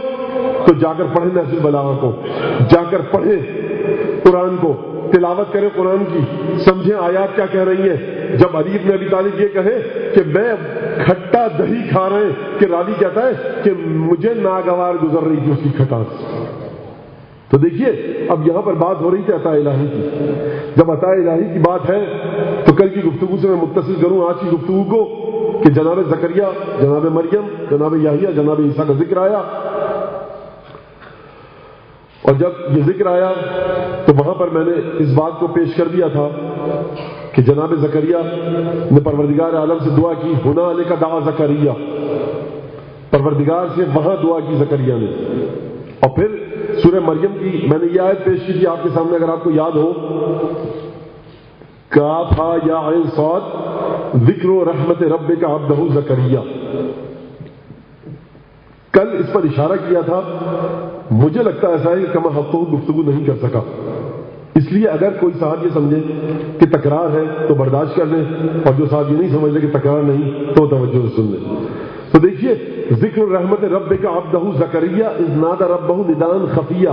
تو جا کر پڑھیں نہج البلاغہ کو، جا کر پڑھیں قرآن کو، تلاوت کریں قرآن کی، سمجھیں آیات کیا کہہ رہی ہیں۔ جب علی بن ابی طالب یہ کہے کہ میں کھٹا دہی کھا رہے ہیں کہ راوی کہتا ہے کہ مجھے ناگوار گزر رہی تھی اس کی کھٹاس، تو دیکھیے اب یہاں پر بات ہو رہی تھی عطا الہی کی۔ جب عطا الہی کی بات ہے تو کل کی گفتگو سے میں متصل کروں آج کی گفتگو کو کہ جناب زکریا، جناب مریم، جناب یحییٰ، جناب عیسیٰ کا ذکر آیا، اور جب یہ ذکر آیا تو وہاں پر میں نے اس بات کو پیش کر دیا تھا کہ جناب زکریا نے پروردگار عالم سے دعا کی، ہنالک دعا زکریا، پروردگار سے وہاں دعا کی زکریا نے۔ اور پھر سورہ مریم کی میں نے یہ آیت پیش کی تھی آپ کے سامنے، اگر آپ کو یاد ہو، کاف ہا یا عین صاد ذکر رحمت ربک عبدہ زکریا، کل اس پر اشارہ کیا تھا۔ مجھے لگتا ایسا ہے کہ کما ہفتوں گفتگو نہیں کر سکا، اس لیے اگر کوئی صاحب یہ سمجھے کہ تکرار ہے تو برداشت کر لیں، اور جو صاحب یہ نہیں سمجھ لے کہ تکرار نہیں تو توجہ سے سن لیں۔ تو دیکھیے ذکر رحمت ربک عبدہ زکریا اذ نادى ربہ نداء خفیا،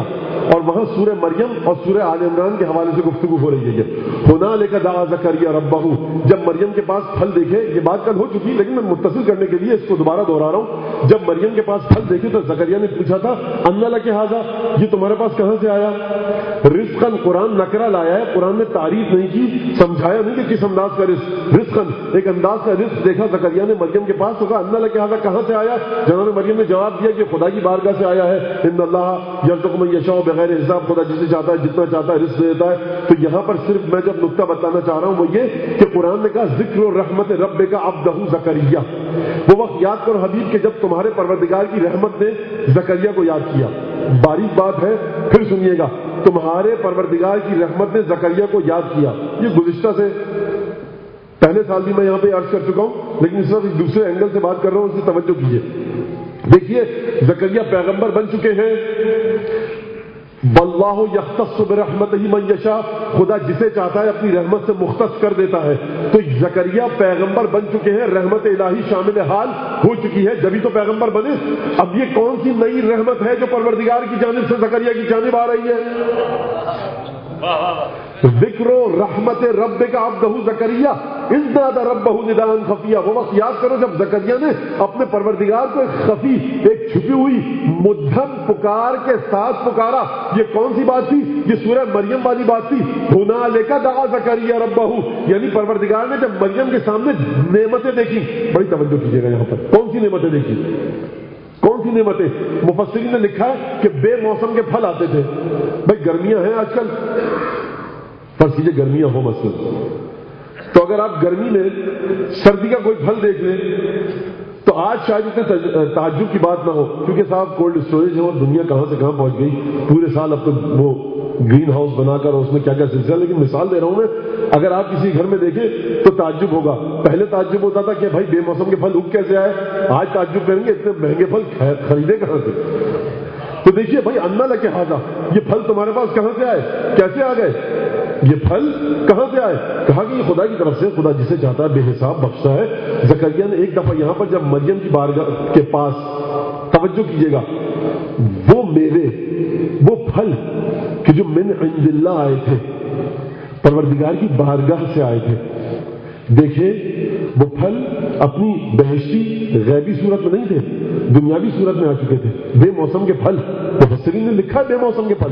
اور وہاں سورہ مریم اور سورہ آل عمران کے حوالے سے گفتگو ہو رہی ہے۔ ہنالک دعا زکریا ربہ، جب مریم کے پاس پھل دیکھے، یہ بات کل ہو چکی لیکن میں متصل کرنے کے لیے اس کو دوبارہ دوہرا رہا ہوں، جب مریم کے پاس پھل دیکھے تو زکریا نے پوچھا تھا ان لک ھذا، یہ تمہارے پاس کہاں سے آیا؟ رزقاً، قرآن نکرہ لایا ہے، قرآن نے تعریف نہیں کی، سمجھایا نہیں کہ کس انداز کا رزق، رزقاً ایک انداز کا رزق دیکھا زکریا نے مریم کے پاس، تو کہا ان لک ھذا، کہاں سے آیا؟ جناب مریم نے جواب دیا کہ خدا کی بارگاہ سے آیا ہے، ان اللہ یرزق من یشاء بغیر حساب، خدا جسے چاہتا ہے جتنا چاہتا ہے رزق دیتا ہے۔ تو یہاں پر صرف میں جب نقطہ بتانا چاہ رہا ہوں وہ یہ کہ قرآن نے کہا ذکر و رحمت ربک عبدہ زکریا، وہ وقت یاد کرو حبیب کہ جب تمہارے پروردگار کی رحمت نے زکریا کو یاد کیا۔ باریک بات ہے، پھر سنیے گا، تمہارے پروردگار کی رحمت نے زکریا کو یاد کیا۔ یہ گزشتہ سے پہلے سال بھی میں یہاں پہ عرض کر چکا ہوں، لیکن اس وقت ایک دوسرے اینگل سے بات کر رہا ہوں، اس سے توجہ کیجیے۔ دیکھیے زکریا پیغمبر بن چکے ہیں، واللہ یختص برحمتہ من یشاء، خدا جسے چاہتا ہے اپنی رحمت سے مختص کر دیتا ہے۔ تو زکریا پیغمبر بن چکے ہیں، رحمت الہی شامل حال ہو چکی ہے، جبھی تو پیغمبر بنے۔ اب یہ کون سی نئی رحمت ہے جو پروردگار کی جانب سے زکریا کی جانب آ رہی ہے؟ ذکر و رحمت ربک عبدہ زکریا اذ نادى ربہ نداء خفیا، وہ وقت یاد کرو جب زکریا نے اپنے پروردگار کو ایک خفی، ایک چھپی ہوئی مدھم پکار کے ساتھ پکارا۔ یہ کون سی بات تھی؟ یہ سورہ مریم والی بات تھی، ہنالک دعا زکریا ربہ، یعنی پروردگار نے جب مریم کے سامنے نعمتیں دیکھی، بڑی توجہ کیجیے گا یہاں پر، کون سی نعمتیں دیکھی؟ کون سی نعمتیں؟ مفسرین نے لکھا ہے کہ بے موسم کے پھل آتے تھے۔ بھائی گرمیاں ہیں آج کل، فرض کیجیے گرمیاں ہو مثلا، تو اگر آپ گرمی میں سردی کا کوئی پھل دیکھ لیں تو آج شاید اتنے تعجب کی بات نہ ہو، کیونکہ صاحب کولڈ اسٹوریج ہے اور دنیا کہاں سے کہاں پہنچ گئی پورے سال، اب تو وہ گرین ہاؤس بنا کر اس میں کیا کیا سلسلہ، لیکن مثال دے رہا ہوں میں، اگر آپ کسی گھر میں دیکھیں تو تعجب ہوگا۔ پہلے تعجب ہوتا تھا کہ بھائی بے موسم کے پھل اگ کیسے آئے، آج تعجب کریں گے اتنے مہنگے پھل خریدے کہاں سے۔ تو دیکھیے بھائی ان لک ھذا، یہ پھل تمہارے پاس کہاں سے آئے، کیسے آ گئے؟ یہ پھل کہاں سے آئے؟ کہا کہ یہ خدا کی طرف سے، خدا جسے چاہتا ہے بے حساب بخشتا ہے۔ زکریا نے ایک دفعہ یہاں پر جب مریم کی بارگاہ کے پاس، توجہ کیجیے گا، وہ میوے، وہ پھل کہ جو من عند اللہ آئے تھے، پروردگار کی بارگاہ سے آئے تھے، دیکھیں وہ پھل اپنی بہشتی غیبی صورت میں نہیں تھے، دنیاوی صورت میں آ چکے تھے، بے موسم کے پھل۔ مفسرین نے لکھا ہے بے موسم کے پھل،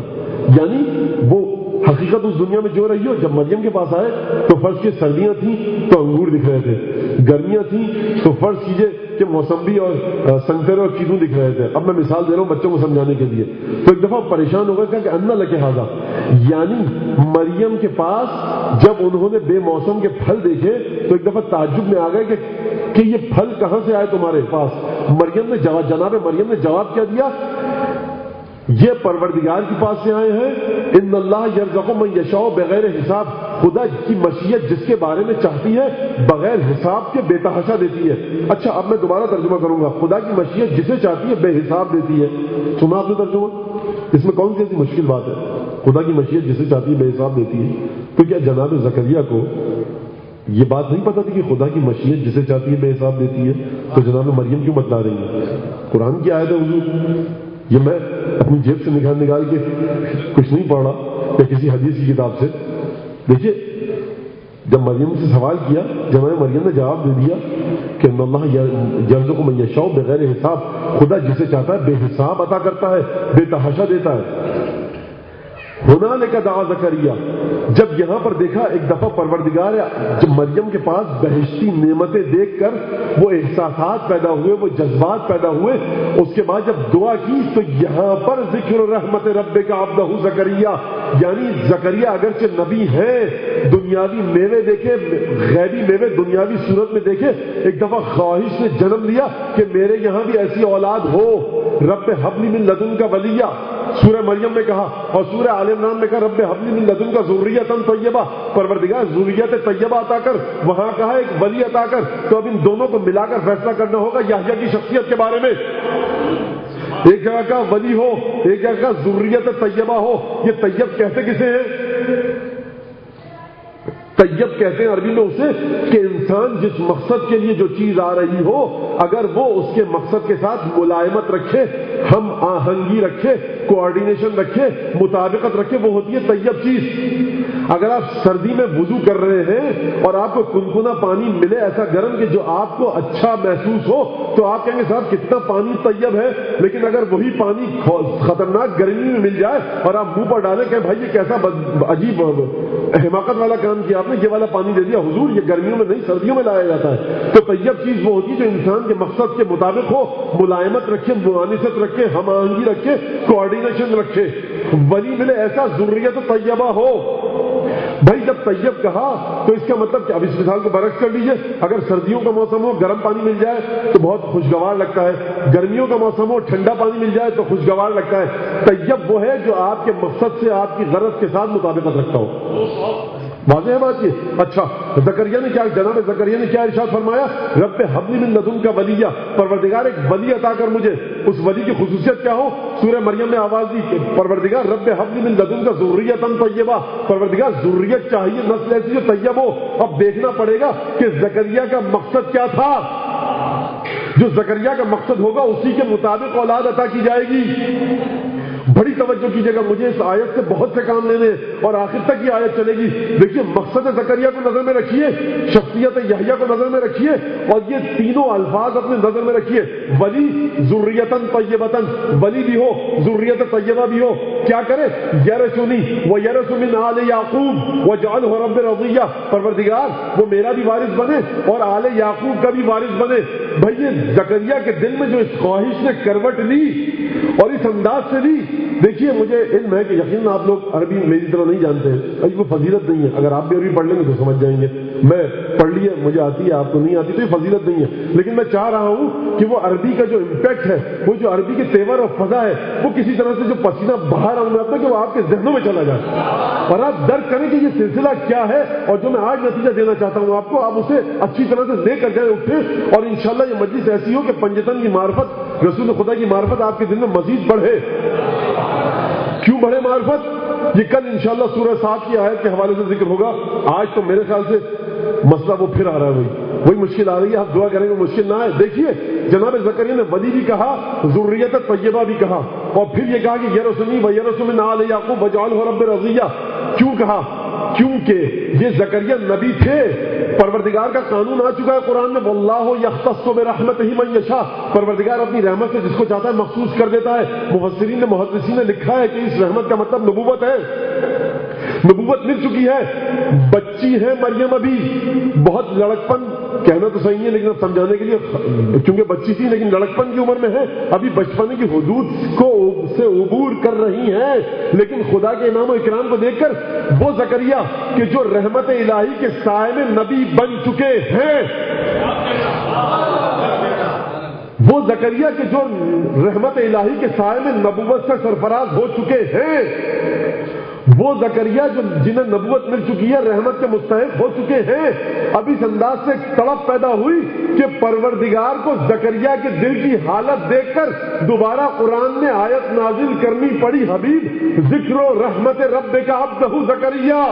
یعنی وہ حقیقت اس دنیا میں جو رہی ہو۔ جب مریم کے پاس آئے تو فرض کی سردیاں تھیں تو انگور دکھ رہے تھے، گرمیاں تھیں تو فرض کیجئے کہ موسمبی اور سنترے اور چیزوں دکھ رہے تھے۔ اب میں مثال دے رہا ہوں بچوں کو سمجھانے کے لیے۔ تو ایک دفعہ پریشان ہو گئے، کہا کہ انا لک ھذا، یعنی مریم کے پاس جب انہوں نے بے موسم کے پھل دیکھے تو ایک دفعہ تعجب میں آ گئے کہ یہ پھل کہاں سے آئے تمہارے پاس؟ مریم نے جناب مریم نے جواب کیا دیا؟ یہ پروردگار کے پاس سے آئے ہیں۔ ان اللہ یرزق من یشاء بغیر حساب، خدا کی مشیت جس کے بارے میں چاہتی ہے بغیر حساب کے بے تحاشا دیتی ہے۔ اچھا اب میں دوبارہ ترجمہ کروں گا، خدا کی مشیت جسے چاہتی ہے بے حساب دیتی ہے۔ سنا آپ نے ترجمہ؟ اس میں کون سی ایسی مشکل بات ہے؟ خدا کی مشیت جسے چاہتی ہے بے حساب دیتی ہے۔ تو کیا جناب زکریا کو یہ بات نہیں پتا تھی کہ خدا کی مشیت جسے چاہتی ہے بے حساب دیتی ہے؟ تو جناب مریم کیوں بتلا رہی ہے؟ قرآن کی آیت ہے حضور، یہ میں اپنی جیب سے نکال کے کچھ نہیں پڑھ رہا یا کسی حدیث کی کتاب سے۔ دیکھیے جب مریم سے سوال کیا، جناب مریم نے جواب دے دیا کہ ان اللہ یرزق من یشاء بغیر حساب، خدا جسے چاہتا ہے بے حساب عطا کرتا ہے، بے تحاشا دیتا ہے۔ ہنالک دعا زکریا، جب یہاں پر دیکھا ایک دفعہ پروردگار جب مریم کے پاس بہشتی نعمتیں دیکھ کر وہ احساسات پیدا ہوئے، وہ جذبات پیدا ہوئے، اس کے بعد جب دعا کی تو یہاں پر ذکر رحمت ربک عبدہ زکریا، یعنی زکریا اگرچہ نبی ہیں، دنیاوی میوے دیکھے، غیبی میوے دنیاوی صورت میں دیکھے، ایک دفعہ خواہش نے جنم لیا کہ میرے یہاں بھی ایسی اولاد ہو۔ رب حب لی من لدنک ولیہ سورہ مریم میں کہا، اور سورہ آل عمران میں کہا رب حب لی من لدنک ذریۃ طیبہ، پروردگار ذریت طیبہ عطا کر، وہاں کہا ایک ولی عطا کر۔ تو اب ان دونوں کو ملا کر فیصلہ کرنا ہوگا یحییٰ کی شخصیت کے بارے میں۔ ایک جگہ کا ولی ہو، ایک جگہ کا ذریت طیبہ ہو۔ یہ طیب کہتے کسے ہیں؟ طیب کہتے ہیں عربی میں اسے کہ انسان جس مقصد کے لیے جو چیز آ رہی ہو، اگر وہ اس کے مقصد کے ساتھ ملائمت رکھے، ہم آہنگی رکھے، کوآرڈینیشن رکھے، مطابقت رکھے، وہ ہوتی ہے طیب چیز۔ اگر آپ سردی میں وضو کر رہے ہیں اور آپ کو کنکنا پانی ملے ایسا گرم کہ جو آپ کو اچھا محسوس ہو، تو آپ کہیں گے صاحب کتنا پانی طیب ہے۔ لیکن اگر وہی پانی خطرناک گرمی میں مل جائے اور آپ منہ پر ڈالیں کہ بھائی یہ کیسا عجیب حماقت والا کام کیا آپ نے، یہ والا پانی دے دیا، حضور یہ گرمیوں میں نہیں سردیوں میں لایا جاتا ہے۔ تو طیب چیز وہ ہوتی ہے جو انسان کے مقصد کے مطابق ہو، ملائمت رکھے، موانست رکھے، ہم آہنگی رکھے، کوآرڈینیشن رکھے۔ ولی ملے ایسا ذریت طیبہ ہو۔ بھائی جب طیب کہا تو اس کا مطلب کہ اب اس مثال کو برعکس کر لیجئے، اگر سردیوں کا موسم ہو گرم پانی مل جائے تو بہت خوشگوار لگتا ہے، گرمیوں کا موسم ہو ٹھنڈا پانی مل جائے تو خوشگوار لگتا ہے۔ طیب وہ ہے جو آپ کے مقصد سے، آپ کی غرض کے ساتھ مطابقت رکھتا ہو۔ واضح ہے بات یہ؟ اچھا زکریا نے کیا، جناب زکریا نے کیا ارشاد فرمایا؟ رب حب لی من لدنک ولیہ، پروردگار ایک ولی عطا کر مجھے۔ اس ولی کی خصوصیت کیا ہو؟ سورہ مریم میں آواز دی کہ پروردگار رب حب لی من لدنک ذریۃ طیبہ، پروردگار ذریت چاہیے، نسل ایسی جو طیب ہو۔ اب دیکھنا پڑے گا کہ زکریا کا مقصد کیا تھا۔ جو زکریا کا مقصد ہوگا اسی کے مطابق اولاد عطا کی جائے گی۔ بڑی توجہ کیجیے گا، مجھے اس آیت سے بہت سے کام لینے اور آخر تک یہ آیت چلے گی۔ دیکھیے مقصد زکریا کو نظر میں رکھیے، شخصیت یحییٰ کو نظر میں رکھیے، اور یہ تینوں الفاظ اپنے نظر میں رکھیے۔ ولی ذریۃ طیبۃ، ولی بھی ہو، ذریت طیبہ بھی ہو، کیا کرے؟ یرثنی ویرث من آل یعقوب واجعلہ رب رضیہ، پروردگار وہ میرا بھی وارث بنے اور آل یعقوب کا بھی وارث بنے۔ بھائی یہ زکریا کے دل میں جو اس خواہش نے کروٹ لی اور اس انداز سے لی، دیکھیے مجھے علم ہے کہ یقیناً آپ لوگ عربی میری طرح نہیں جانتے ہیں، ابھی وہ فضیلت نہیں ہے، اگر آپ بھی عربی پڑھ لیں گے تو سمجھ جائیں گے۔ میں پڑھ لی ہے، مجھے آتی ہے، آپ کو نہیں آتی، تو یہ فضیلت نہیں ہے، لیکن میں چاہ رہا ہوں کہ وہ عربی کا جو امپیکٹ ہے، وہ جو عربی کے تیور اور فضا ہے، وہ کسی طرح سے جو پسینہ باہر آنا ہے کہ وہ آپ کے ذہنوں میں چلا جائے اور آپ درک کریں کہ یہ سلسلہ کیا ہے، اور جو میں آج نتیجہ دینا چاہتا ہوں آپ کو، آپ اسے اچھی طرح سے لے کر جائیں، اٹھیں، اور انشاءاللہ یہ مجلس ایسی ہو کہ پنجتن کی معرفت، رسول خدا کی معرفت آپ کے دل میں مزید بڑھے۔ کیوں بڑھے معرفت؟ یہ کل انشاءاللہ سورہ 7 کی آیت کے حوالے سے ذکر ہوگا. آج تو میرے خیال سے مسئلہ وہ پھر آ رہا ہے, وہی مشکل آ رہی ہے. آپ دعا کریں گے مشکل نہ آئے. دیکھیے جناب زکریا نے ولی بھی کہا, ذریت طیبہ بھی کہا, اور پھر یہ کہا کہ یرثنی و یرث من آل یعقوب واجعلہ رب رضیہ. کیوں کہا؟ کیونکہ یہ زکریا نبی تھے, پروردگار کا قانون آ چکا ہے قرآن میں, واللہ یختص برحمتہ من یشاء. پروردگار اپنی رحمت سے جس کو چاہتا ہے مخصوص کر دیتا ہے. مفسرین نے محدثین نے لکھا ہے کہ اس رحمت کا مطلب نبوت ہے. نبوت مل چکی ہے. بچی ہے مریم, ابھی بہت لڑکپن, کہنا تو صحیح ہے لیکن سمجھانے کے لیے, چونکہ بچی تھی لیکن لڑکپن کی عمر میں ہے, ابھی بچپنے کی حدود کو سے عبور کر رہی ہیں. لیکن خدا کے انعام و اکرام کو دیکھ کر وہ زکریا کہ جو رحمت الہی کے سائے میں نبی بن چکے ہیں, وہ زکریا کے جو رحمت الہی کے سائے میں نبوت سے سرفراز ہو چکے ہیں, وہ زکریا جو جنہیں نبوت مل چکی ہے, رحمت کے مستحق ہو چکے ہیں, اب اس انداز سے تڑپ پیدا ہوئی کہ پروردگار کو زکریا کے دل کی حالت دیکھ کر دوبارہ قرآن میں آیت نازل کرنی پڑی, حبیب ذکر و رحمت ربک عبدہ زکریا.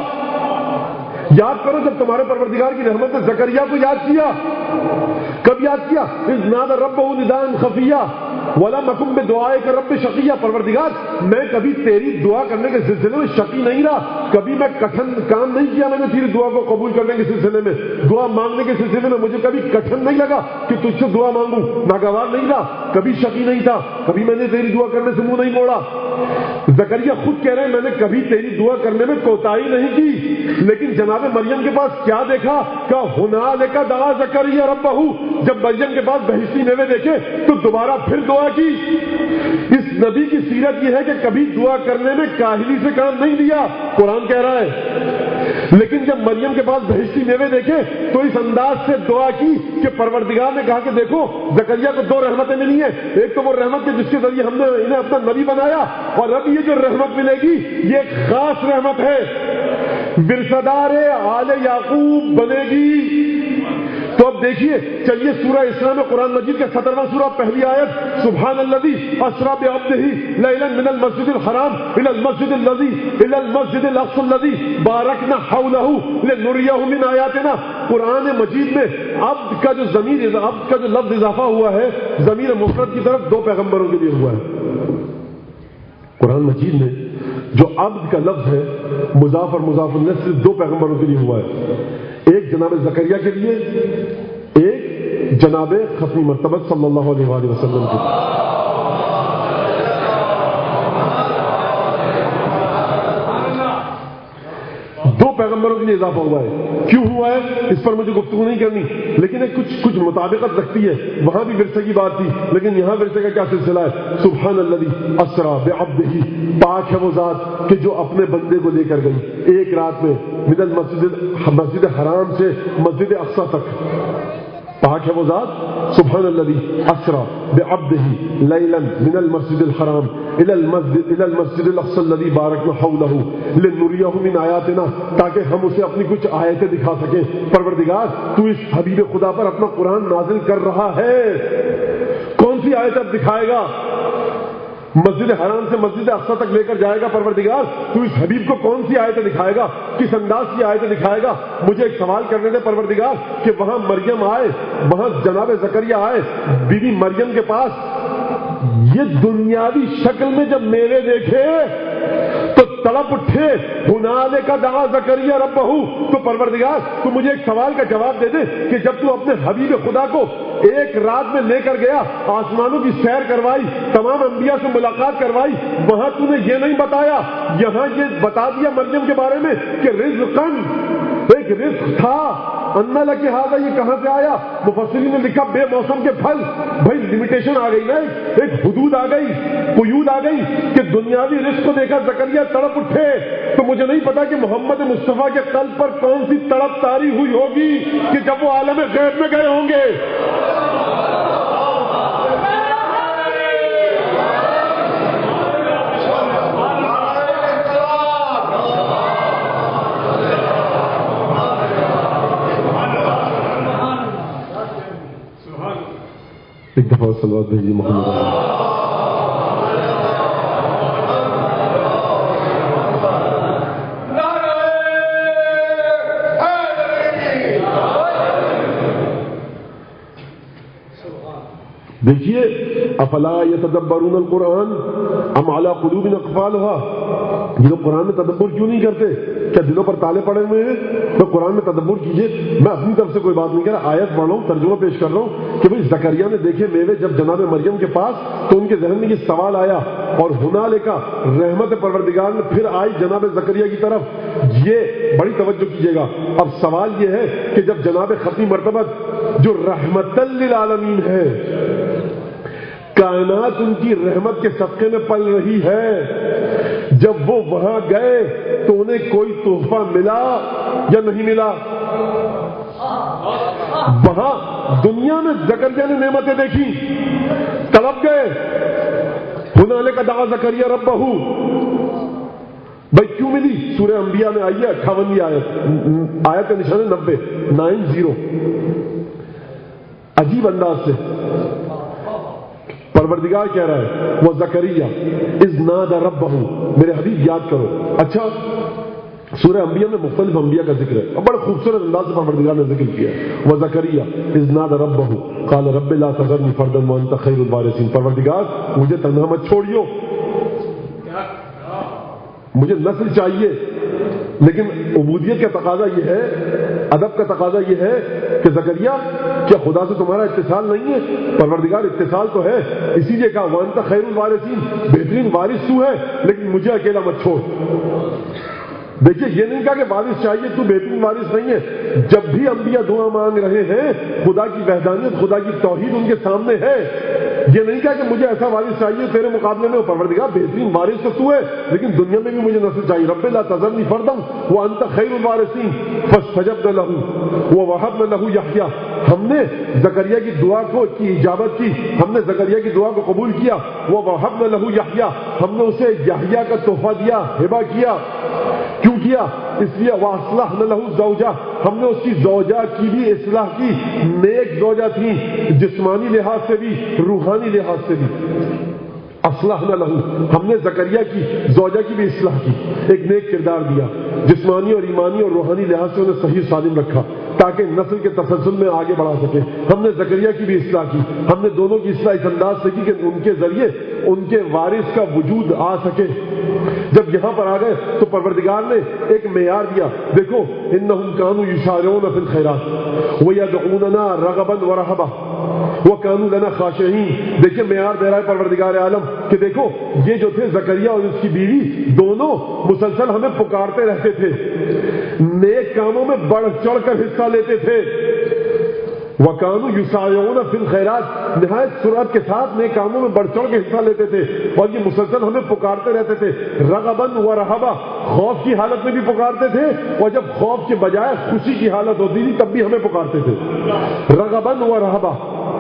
یاد کرو جب تمہارے پروردگار کی رحمت نے زکریا کو یاد کیا, کب یاد کیا؟ اذ نادى ربه نداء خفیا ولم اکن بدعائک رب شقیا. پروردگار میں کبھی تیری دعا کرنے کے سلسلے میں شقی نہیں رہا, کبھی میں کٹھن کام نہیں کیا میں نے تیری دعا کو قبول کرنے کے سلسلے میں, دعا مانگنے کے سلسلے میں مجھے کبھی کٹھن نہیں لگا کہ تجھ سے دعا مانگوں, ناگوار نہیں رہا, کبھی شقی نہیں تھا, کبھی میں نے تیری دعا کرنے سے منہ نہیں موڑا. زکریا خود کہہ رہے ہیں میں نے کبھی تیری دعا کرنے میں کوتاہی نہیں کی. لیکن جناب مریم کے پاس کیا دیکھا کہ ہنالک دعا زکریا ربہ, جب مریم کے پاس بہشتی میوے دیکھے تو دوبارہ پھر دعا کی. اس نبی کی سیرت یہ ہے کہ کبھی دعا کرنے میں کاہلی سے کام نہیں لیا, قرآن کہہ رہا ہے. لیکن جب مریم کے پاس بہشتی میوے دیکھے تو اس انداز سے دعا کی کہ پروردگار نے کہا کہ دیکھو زکریا کو دو رحمتیں ملی ہیں, ایک تو وہ رحمت کے جس کے ذریعے ہم نے انہیں اپنا نبی بنایا, اور اب یہ جو رحمت ملے گی یہ ایک خاص رحمت ہے, ورثہ آل یعقوب بنے گی. تو اب دیکھیے, چلیے سورہ اسراء میں قرآن مجید کا 17واں سورہ پہلی آیت, سبحان الذی اسریٰ بعبدہ لیلا من المسجد الحرام الی المسجد الذی الی المسجد الاقصی الذی بارکنا حولہ لنریہ من آیاتنا. قرآن مجید میں عبد کا جو ضمیر, عبد کا جو لفظ اضافہ ہوا ہے ضمیر مفرد کی طرف دو پیغمبروں کے لیے ہوا ہے. قرآن مجید میں جو عبد کا لفظ ہے مضاف اور مضاف الیہ صرف دو پیغمبروں کے لیے ہوا ہے, ایک جناب زکریا کے لیے, ایک جناب ختمی مرتبہ صلی اللہ علیہ وآلہ وسلم کے لیے. دو پیغمبروں کے لیے اضافہ ہوا ہے. کیوں ہوا ہے اس پر مجھے گفتگو نہیں کرنی, لیکن ایک کچھ مطابقت رکھتی ہے. وہاں بھی ورثے کی بات تھی لیکن یہاں ورثے کا کیا سلسلہ ہے. سبحان الذی اسریٰ بعبدہ, پاک ہے وہ ذات کہ جو اپنے بندے کو لے کر گئی ایک رات میں من مسجد حرام سے مسجد اقصی تک. پاک ہے وہ ذات, سبحان الذی اسریٰ بعبدہ لیلا من المسجد الحرام الى المسجد الاقصی الذی بارکنا حولہ لنریہ من آیاتنا, تاکہ ہم اسے اپنی کچھ آیتیں دکھا سکیں. پروردگار تو اس حبیب خدا پر اپنا قرآن نازل کر رہا ہے, کون سی آیت اب دکھائے گا؟ مسجد حرام سے مسجد اقصی تک لے کر جائے گا پروردگار, تو اس حبیب کو کون سی آیتیں دکھائے گا, کس انداز کی آیتیں دکھائے گا؟ مجھے ایک سوال کرنے دے پروردگار کہ وہاں مریم آئے, وہاں جناب زکریا آئے, بیوی مریم کے پاس یہ دنیاوی شکل میں جب میوے دیکھے تو تڑپ اٹھے, ہنالک دعا زکریا ربہ. تو پروردگار تو مجھے ایک سوال کا جواب دے دے کہ جب تو اپنے حبیب خدا کو ایک رات میں لے کر گیا, آسمانوں کی سیر کروائی, تمام انبیاء سے ملاقات کروائی, وہاں تو نے یہ نہیں بتایا, یہاں یہ بتا دیا مریم کے بارے میں کہ رزقاً, ایک رزق تھا. انا لکی ھذا, یہ کہاں سے آیا؟ مفسرین نے لکھا بے موسم کے پھل. بھائی لمیٹیشن آ گئی نا, ایک حدود آ گئی, قیود آ گئی کہ دنیاوی رزق کو دیکھا زکریا تڑپ اٹھے. تو مجھے نہیں پتا کہ محمد مصطفیٰ کے قلب پر کون سی تڑپ تاری ہوئی ہوگی کہ جب وہ عالم غیب میں گئے ہوں گے. ایک دفعہ صلوات بھیجیے محمد. دیکھیے افلا یتدبرون القرآن ام علی قلوب اقفالها، یہ لوگ قرآن میں تدبر کیوں نہیں کرتے؟ کیا دلوں پر تالے پڑے ہوئے ہیں؟ تو قرآن میں تدبر کیجیے. میں اپنی طرف سے کوئی بات نہیں کر رہا، آیت پڑھ رہا ہوں، ترجمہ پیش کر رہا ہوں کہ بھئی زکریا نے دیکھے میوے جب جناب مریم کے پاس تو ان کے ذہن میں یہ سوال آیا، اور ہنالک رحمت پروردگار نے پھر آئی جناب زکریا کی طرف. یہ بڑی توجہ کیجیے گا. اب سوال یہ ہے کہ جب جناب ختمی مرتبہ جو رحمت للعالمین ہے، کائنات ان کی رحمت کے صدقے میں پل رہی ہے، جب وہ وہاں گئے تو انہیں کوئی تحفہ ملا یا نہیں ملا؟ وہاں دنیا میں زکریا نے نعمتیں دیکھی، تڑپ گئے. ہنالک دعا زکریا ربہ، بھائی کیوں ملی؟ سورہ انبیاء میں آئی ہے 58ویں آیت، آیت نشان 90. عجیب انداز سے پروردگار کہہ رہا ہے وہ زکریا اذ نادى ربہ. میرے حبیب یاد کرو. اچھا سورہ انبیاء میں مختلف انبیاء کا ذکر ہے اور بڑے خوبصورت انداز سے پروردگار نے ذکر کیا ہے. وہ زکریا اذ نادى ربہ قال رب لا تذرنی فردا وانت خیر الوارثین. پروردگار مجھے تنہا مت چھوڑیو، مجھے نسل چاہیے. لیکن عبودیت کا تقاضا یہ ہے، ادب کا تقاضا یہ ہے کہ زکریا کیا خدا سے تمہارا اتصال نہیں ہے؟ پروردگار اتصال تو ہے، اسی لیے کہا وانت خیر الوارثین، بہترین وارث تو ہے، لیکن مجھے اکیلا مت چھوڑ. دیکھیے یہ نہیں کہا کہ وارث چاہیے، تو بہترین وارث نہیں ہے. جب بھی انبیاء دعا مانگ رہے ہیں خدا کی وحدانیت، خدا کی توحید ان کے سامنے ہے. یہ نہیں کہا کہ مجھے ایسا وارث چاہیے تیرے مقابلے میں. پروردگار بہترین وارث تو ہے، لیکن دنیا میں بھی مجھے نسل چاہیے. رب لا تذرنی فردا وانت خیر الوارثین فاستجبنا له ووهبنا له یحیی. ہم نے زکریا کی دعا کی اجابت کی، ہم نے زکریا کی دعا کو قبول کیا. ووهبنا له یحیی، ہم نے اسے یحییٰ کا تحفہ دیا، ہبہ کیا. کیوں کیا؟ اس لیے واصلحنا له زوجہ، ہم نے اس کی زوجہ کی بھی اصلاح کی. نیک زوجہ تھی، جسمانی لحاظ سے بھی روحانی لحاظ سے بھی. اصلحنا له، ہم نے زکریا کی زوجہ کی بھی اصلاح کی، ایک نیک کردار دیا، جسمانی اور ایمانی اور روحانی لحاظ سے انہیں صحیح سالم رکھا تاکہ نسل کے تسلسل میں آگے بڑھا سکے. ہم نے زکریا کی بھی اصلاح کی، ہم نے دونوں کی اصلاح اس انداز سے کی کہ ان کے ذریعے ان کے وارث کا وجود آ سکے. جب یہاں پر آ گئے تو پروردگار نے ایک معیار دیا. دیکھو انہم کانوا یسارعون فی الخیرات ویدعوننا رغبا ورہبا وکانوا لنا خاشعین. دیکھیں معیار دے رہا ہے پروردگار عالم کہ دیکھو یہ جو تھے زکریا اور اس کی بیوی دونوں مسلسل ہمیں پکارتے رہتے تھے، نیک کاموں میں بڑھ چڑھ کر حصہ لیتے تھے. وَكَانُوا يُسَارِعُونَ فِي الْخَيْرَاتِ، نہایت سرعت کے ساتھ نیک کاموں میں بڑھ چڑھ کے حصہ لیتے تھے، اور یہ مسلسل ہمیں پکارتے رہتے تھے. رغباً ورہبا، خوف کی حالت میں بھی پکارتے تھے، اور جب خوف کے بجائے خوشی کی حالت ہوتی تھی تب بھی ہمیں پکارتے تھے. رغباً ورہبا.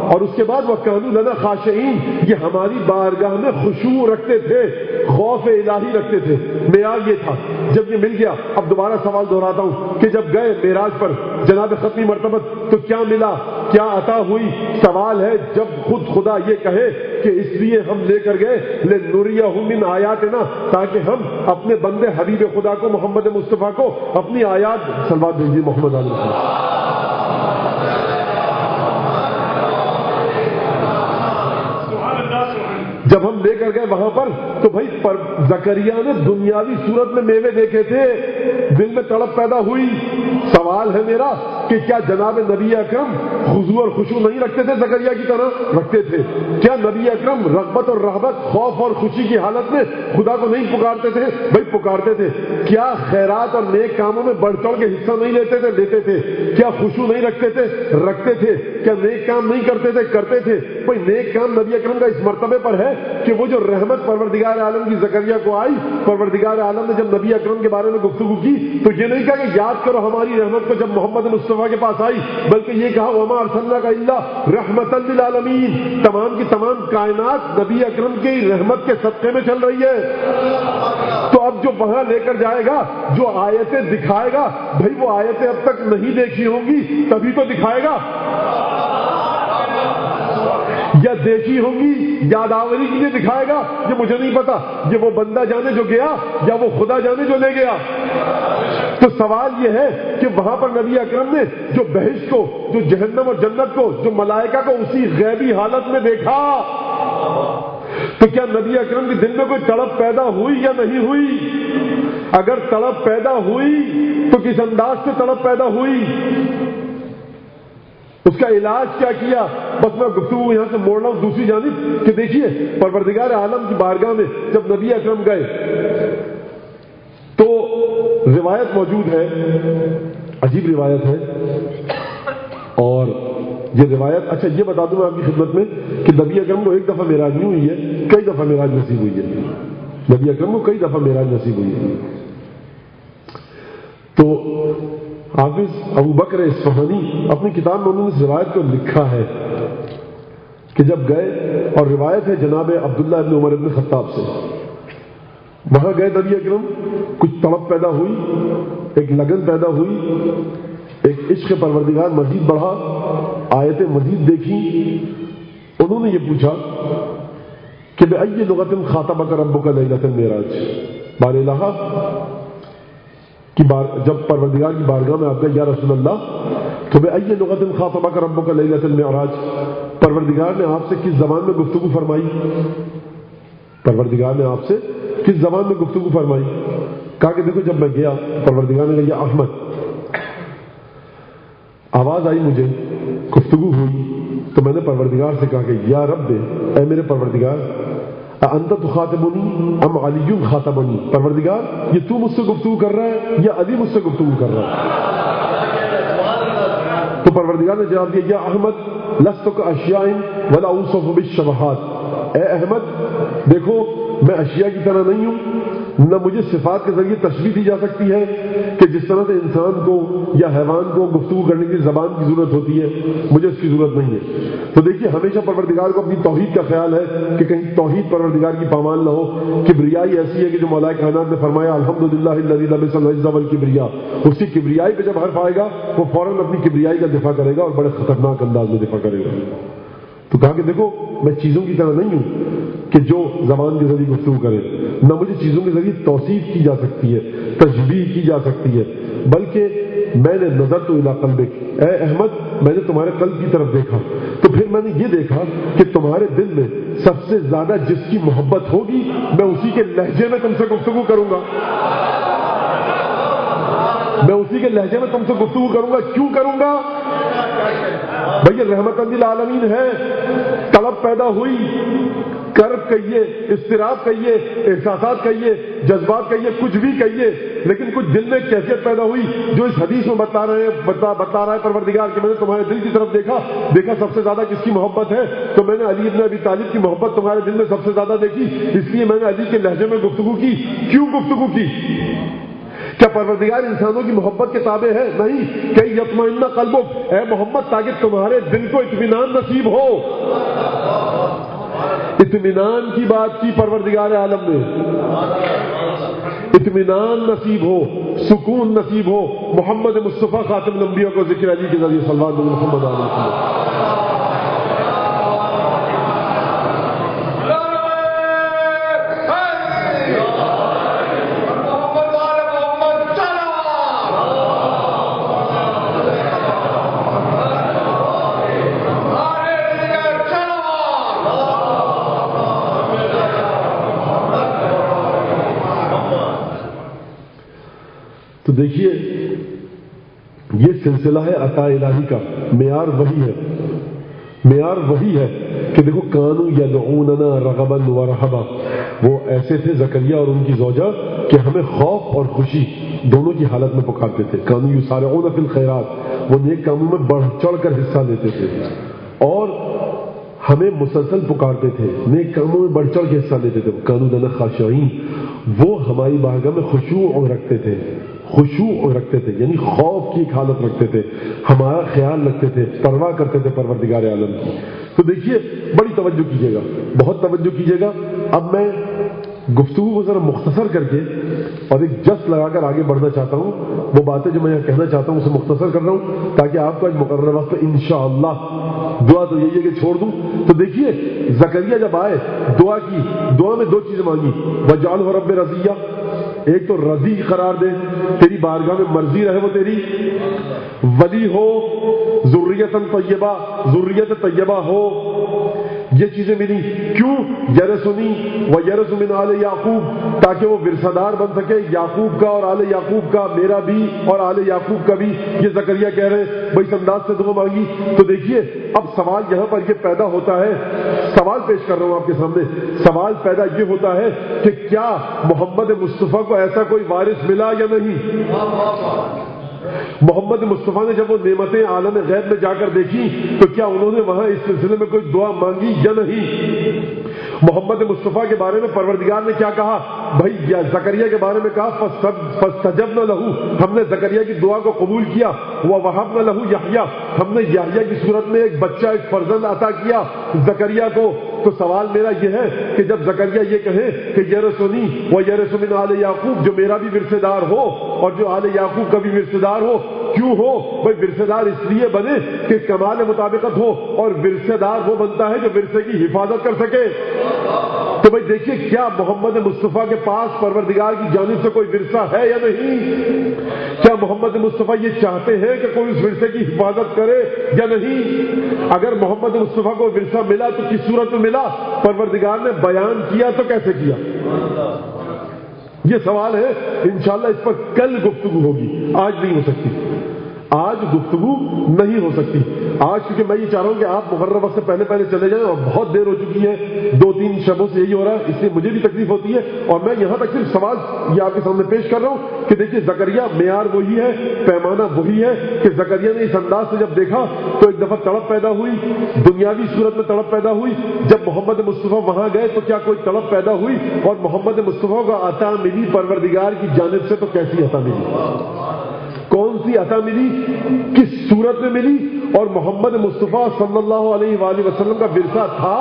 اور اس کے بعد وَكَانُوا لَنَا خَاشِعِينَ، یہ ہماری بارگاہ میں خشوع رکھتے تھے، خوف الہی رکھتے تھے. معیار یہ تھا. جب یہ مل گیا، اب دوبارہ سوال دہراتا ہوں کہ جب گئے معراج پر جناب ختمی مرتبہ تو کیا ملا، کیا عطا ہوئی؟ سوال ہے جب خود خدا یہ کہے کہ اس لیے ہم لے کر گئے لِنُرِيَهُ مِنْ آیاتنا، تاکہ ہم اپنے بندے حبیب خدا کو محمد مصطفیٰ کو اپنی آیات صلوات بھیجیے محمد علیہ وسلم. جب ہم لے کر گئے وہاں پر تو بھائی زکریا نے دنیاوی صورت میں میوے دیکھے تھے، دل میں تڑپ پیدا ہوئی. سوال ہے میرا کہ کیا جناب نبی اکرم خضوع اور خشوع نہیں رکھتے تھے؟ زکریا کی طرح رکھتے تھے. کیا نبی اکرم رغبت اور رہبت، خوف اور خوشی کی حالت میں خدا کو نہیں پکارتے تھے؟ بھائی پکارتے تھے. کیا خیرات اور نیک کاموں میں بڑھ چڑھ کے حصہ نہیں لیتے تھے؟ لیتے تھے. کیا خشوع نہیں رکھتے تھے؟ رکھتے تھے. کیا نیک کام نہیں کرتے تھے؟ کرتے تھے. کوئی نیک کام نبی اکرم کا اس مرتبے پر ہے کہ وہ جو رحمت پروردگار عالم کی زکریا کو آئی، پروردگار عالم نے جب نبی اکرم کے بارے میں گفتگو کی تو یہ نہیں کہا کہ یاد کرو ہماری رحمت کو جب محمد مصطفیٰ کے پاس آئی، بلکہ یہ کہا وما ارسلناک الا رحمتا للعالمین، تمام کی تمام کائنات نبی اکرم کی رحمت کے صدقے میں چل رہی ہے. تو اب جو وہاں لے کر جائے گا، جو آیتیں دکھائے گا، بھائی وہ آیتیں اب تک نہیں دیکھی ہوں گی تبھی تو دکھائے گا، یا دیکھی ہوں گی یادآوری کے لیے دکھائے گا، یہ مجھے نہیں پتا. یہ وہ بندہ جانے جو گیا یا وہ خدا جانے جو لے گیا. تو سوال یہ ہے کہ وہاں پر نبی اکرم نے جو بہشت کو، جو جہنم اور جنت کو، جو ملائکہ کو اسی غیبی حالت میں دیکھا، تو کیا نبی اکرم کے دل میں کوئی تڑپ پیدا ہوئی یا نہیں ہوئی؟ اگر تڑپ پیدا ہوئی تو کس انداز سے تڑپ پیدا ہوئی؟ اس کا علاج کیا کیا؟ بس میں گفتگو یہاں سے موڑ رہا ہوں دوسری جانب کہ دیکھیے پروردگار عالم کی بارگاہ میں جب نبی اکرم گئے تو روایت موجود ہے، عجیب روایت ہے، اور یہ روایت، اچھا یہ بتا دوں میں آپ کی خدمت میں کہ نبی اکرم کو ایک دفعہ معراج نہیں ہوئی ہے، کئی دفعہ معراج نصیب ہوئی ہے، نبی اکرم کو کئی دفعہ معراج نصیب ہوئی ہے۔ تو حافظ ابو بکر اصفہانی اپنی کتاب میں انہوں نے اس روایت کو لکھا ہے کہ جب گئے، اور روایت ہے جناب عبداللہ ابن عمر ابن خطاب سے، وہاں گئے نبی اکرم، کچھ تڑپ پیدا ہوئی، ایک لگن پیدا ہوئی، ایک عشق پروردگار مزید بڑھا، آیتیں مزید دیکھی۔ انہوں نے یہ پوچھا کہ بأی لغت خاطبک ربک لیلۃ المعراج، بار الہ کی جب پروردگار کی بارگاہ میں آپ کا یا رسول اللہ، تو بأی لغت خاطبک ربک لیلۃ المعراج، پروردگار نے آپ سے کس زبان میں گفتگو فرمائی؟ پروردگار نے آپ سے کس زبان میں گفتگو فرمائی؟ کہا کہ دیکھو جب میں گیا پروردگار نے کہا یا احمد، آواز آئی مجھے، گفتگو ہوئی، تو میں نے پروردگار سے کہا کہ یا رب، اے میرے پروردگار، انت تخاطبنی ام علی خاطبنی، پروردگار یہ تو مجھ سے گفتگو کر رہا ہے یا علی مجھ سے گفتگو کر رہا ہے؟ تو پروردگار نے جواب دیا یا احمد لست کاشیاء ولا اوصف بالشبہات، اے احمد دیکھو میں اشیاء کی طرح نہیں ہوں، نہ مجھے صفات کے ذریعے تشبیہ دی جا سکتی ہے کہ جس طرح سے انسان کو یا حیوان کو گفتگو کرنے کی زبان کی ضرورت ہوتی ہے، مجھے اس کی ضرورت نہیں ہے۔ تو دیکھیے ہمیشہ پروردگار کو اپنی توحید کا خیال ہے کہ کہیں توحید پروردگار کی پامال نہ ہو۔ کبریائی ایسی ہے کہ جو مولا کائنات نے فرمایا الحمدللہ الذی لم یزل العزۃ والکبریاء، اس کی کبریائی پہ جب حرف آئے گا وہ فوراً اپنی کبریائی کا دفاع کرے گا اور بڑے خطرناک انداز میں دفاع کرے گا۔ تو کہا کہ دیکھو میں چیزوں کی طرح نہیں ہوں کہ جو زبان کے ذریعے گفتگو کرے، نہ مجھے چیزوں کے ذریعے توصیف کی جا سکتی ہے، تشبیہ کی جا سکتی ہے، بلکہ میں نے نظر تو الی قلبک، اے احمد میں نے تمہارے قلب کی طرف دیکھا، تو پھر میں نے یہ دیکھا کہ تمہارے دل میں سب سے زیادہ جس کی محبت ہوگی میں اسی کے لہجے میں تم سے گفتگو کروں گا، میں اسی کے لہجے میں تم سے گفتگو کروں گا۔ کیوں کروں گا؟ بھئی رحمت للعالمین ہے، طلب پیدا ہوئی، کرب کہیے، اضطراب کہیے، احساسات کہیے، جذبات کہیے، کچھ بھی کہیے، لیکن کچھ دل میں کیفیت پیدا ہوئی جو اس حدیث میں بتا رہا ہے پروردگار کہ میں نے تمہارے دل کی طرف دیکھا سب سے زیادہ کس کی محبت ہے، تو میں نے علی ابن ابی طالب کی محبت تمہارے دل میں سب سے زیادہ دیکھی، اس لیے میں نے علی کے لہجے میں گفتگو کی۔ کیوں گفتگو کی؟ کیا پروردگار انسانوں کی محبت کے تابع ہے؟ نہیں، کہ یطمئن قلبک، اے محمد تاکہ تمہارے دل کو اطمینان نصیب ہو۔ اطمینان کی بات کی پروردگار عالم نے، اطمینان نصیب ہو، سکون نصیب ہو۔ محمد مصطفیٰ خاتم الانبیاء کو ذکر علی کے ذریعے صلی اللہ علیہ وسلم۔ تو دیکھیے یہ سلسلہ ہے عطا الہی کا، معیار وہی ہے، معیار وہی ہے کہ دیکھو کانوا یدعوننا رغبا ورہبا، وہ ایسے تھے زکریا اور ان کی زوجہ کہ ہمیں خوف اور خوشی دونوں کی حالت میں پکارتے تھے۔ کانوا یسارعون فی الخیرات، وہ نیک کاموں میں بڑھ چڑھ کر حصہ لیتے تھے اور ہمیں مسلسل پکارتے تھے، نیک کاموں میں بڑھ چڑھ کے حصہ لیتے تھے۔ کانوا لنا خاشعین، وہ ہماری بارگاہ میں خشوع رکھتے تھے، خشوع رکھتے تھے یعنی خوف کی ایک حالت رکھتے تھے، ہمارا خیال رکھتے تھے، پرواہ کرتے تھے پروردگار عالم کی۔ تو دیکھیے بڑی توجہ کیجیے گا، بہت توجہ کیجیے گا۔ اب میں گفتگو کو ذرا مختصر کر کے اور ایک جس لگا کر آگے بڑھنا چاہتا ہوں، وہ باتیں جو میں یہاں کہنا چاہتا ہوں اسے مختصر کر رہا ہوں تاکہ آپ کو آج مقررہ وقت پہ انشاءاللہ، دعا تو یہی ہے کہ چھوڑ دوں۔ تو دیکھیے زکریا جب آئے دعا کی، دعا میں دو چیزیں مانگی، وجعلہ رب رضیہ، ایک تو رضی قرار دے، تیری بارگاہ میں مرضی رہے وہ تیری، ولی ہو، ذریت طیبہ، ذریت طیبہ ہو، یہ چیزیں ملی۔ کیوں؟ یرثنی و یرث من آل یعقوب، تاکہ وہ ورثہ دار بن سکے یعقوب کا اور آل یعقوب کا، میرا بھی اور آل یعقوب کا بھی۔ یہ زکریا کہہ رہے ہیں بھائی اس انداز سے دعا مانگی۔ تو دیکھیے اب سوال یہاں پر یہ پیدا ہوتا ہے، سوال پیش کر رہا ہوں آپ کے سامنے، سوال پیدا یہ ہوتا ہے کہ کیا محمد مصطفیٰ کو ایسا کوئی وارث ملا یا نہیں؟ محمد مصطفیٰ نے جب وہ نعمتیں عالم غیب میں جا کر دیکھی تو کیا انہوں نے وہاں اس سلسلے میں کوئی دعا مانگی یا نہیں؟ محمد مصطفیٰ کے بارے میں پروردگار نے کیا کہا؟ بھائی زکریا کے بارے میں کہا فاستجبنا لہو، ہم نے زکریا کی دعا کو قبول کیا، ووہبنا لہو یحییٰ، ہم نے یحییٰ کی صورت میں ایک بچہ، ایک فرزند عطا کیا زکریا کو۔ تو سوال میرا یہ ہے کہ جب زکریا یہ کہے کہ یرثنی و یرث من آل یعقوب، جو میرا بھی ورثہ دار ہو اور جو آل یعقوب کا بھی ورثہ دار ہو، کیوں ہو بھائی؟ ورثہ دار اس لیے بنے کہ کمال مطابقت ہو، اور ورثہ دار وہ بنتا ہے جو ورثے کی حفاظت کر سکے۔ تو بھائی دیکھیے کیا محمد مصطفیٰ کے پاس پروردگار کی جانب سے کوئی ورثہ ہے یا نہیں؟ کیا محمد مصطفیٰ یہ چاہتے ہیں کہ کوئی اس ورثے کی حفاظت کرے یا نہیں؟ اگر محمد مصطفیٰ کو ورثہ ملا تو کس صورت میں ملا؟ پروردگار نے بیان کیا تو کیسے کیا؟ یہ سوال ہے، انشاءاللہ اس پر کل گفتگو ہوگی، آج نہیں ہو سکتی، آج گفتگو نہیں ہو سکتی آج، کیونکہ میں یہ چاہ رہا ہوں کہ آپ مقررہ وقت سے پہلے پہلے چلے جائیں، اور بہت دیر ہو چکی ہے، 2-3 شبوں سے یہی ہو رہا ہے، اس لیے مجھے بھی تکلیف ہوتی ہے، اور میں یہاں تک صرف سوال یہ آپ کے سامنے پیش کر رہا ہوں کہ دیکھیے زکریا معیار وہی ہے، پیمانہ وہی ہے کہ زکریا نے اس انداز سے جب دیکھا تو ایک دفعہ تڑپ پیدا ہوئی، دنیاوی صورت میں تڑپ پیدا ہوئی۔ جب محمد مصطفیٰ وہاں گئے تو کیا کوئی تڑپ پیدا ہوئی؟ اور محمد مصطفیٰ کو عطا ملی پروردگار کی جانب سے، تو کیسی عطا ملی؟ کون سی عطا ملی؟ کس صورت میں ملی؟ اور محمد مصطفیٰ صلی اللہ علیہ وآلہ وسلم کا ورثہ تھا؟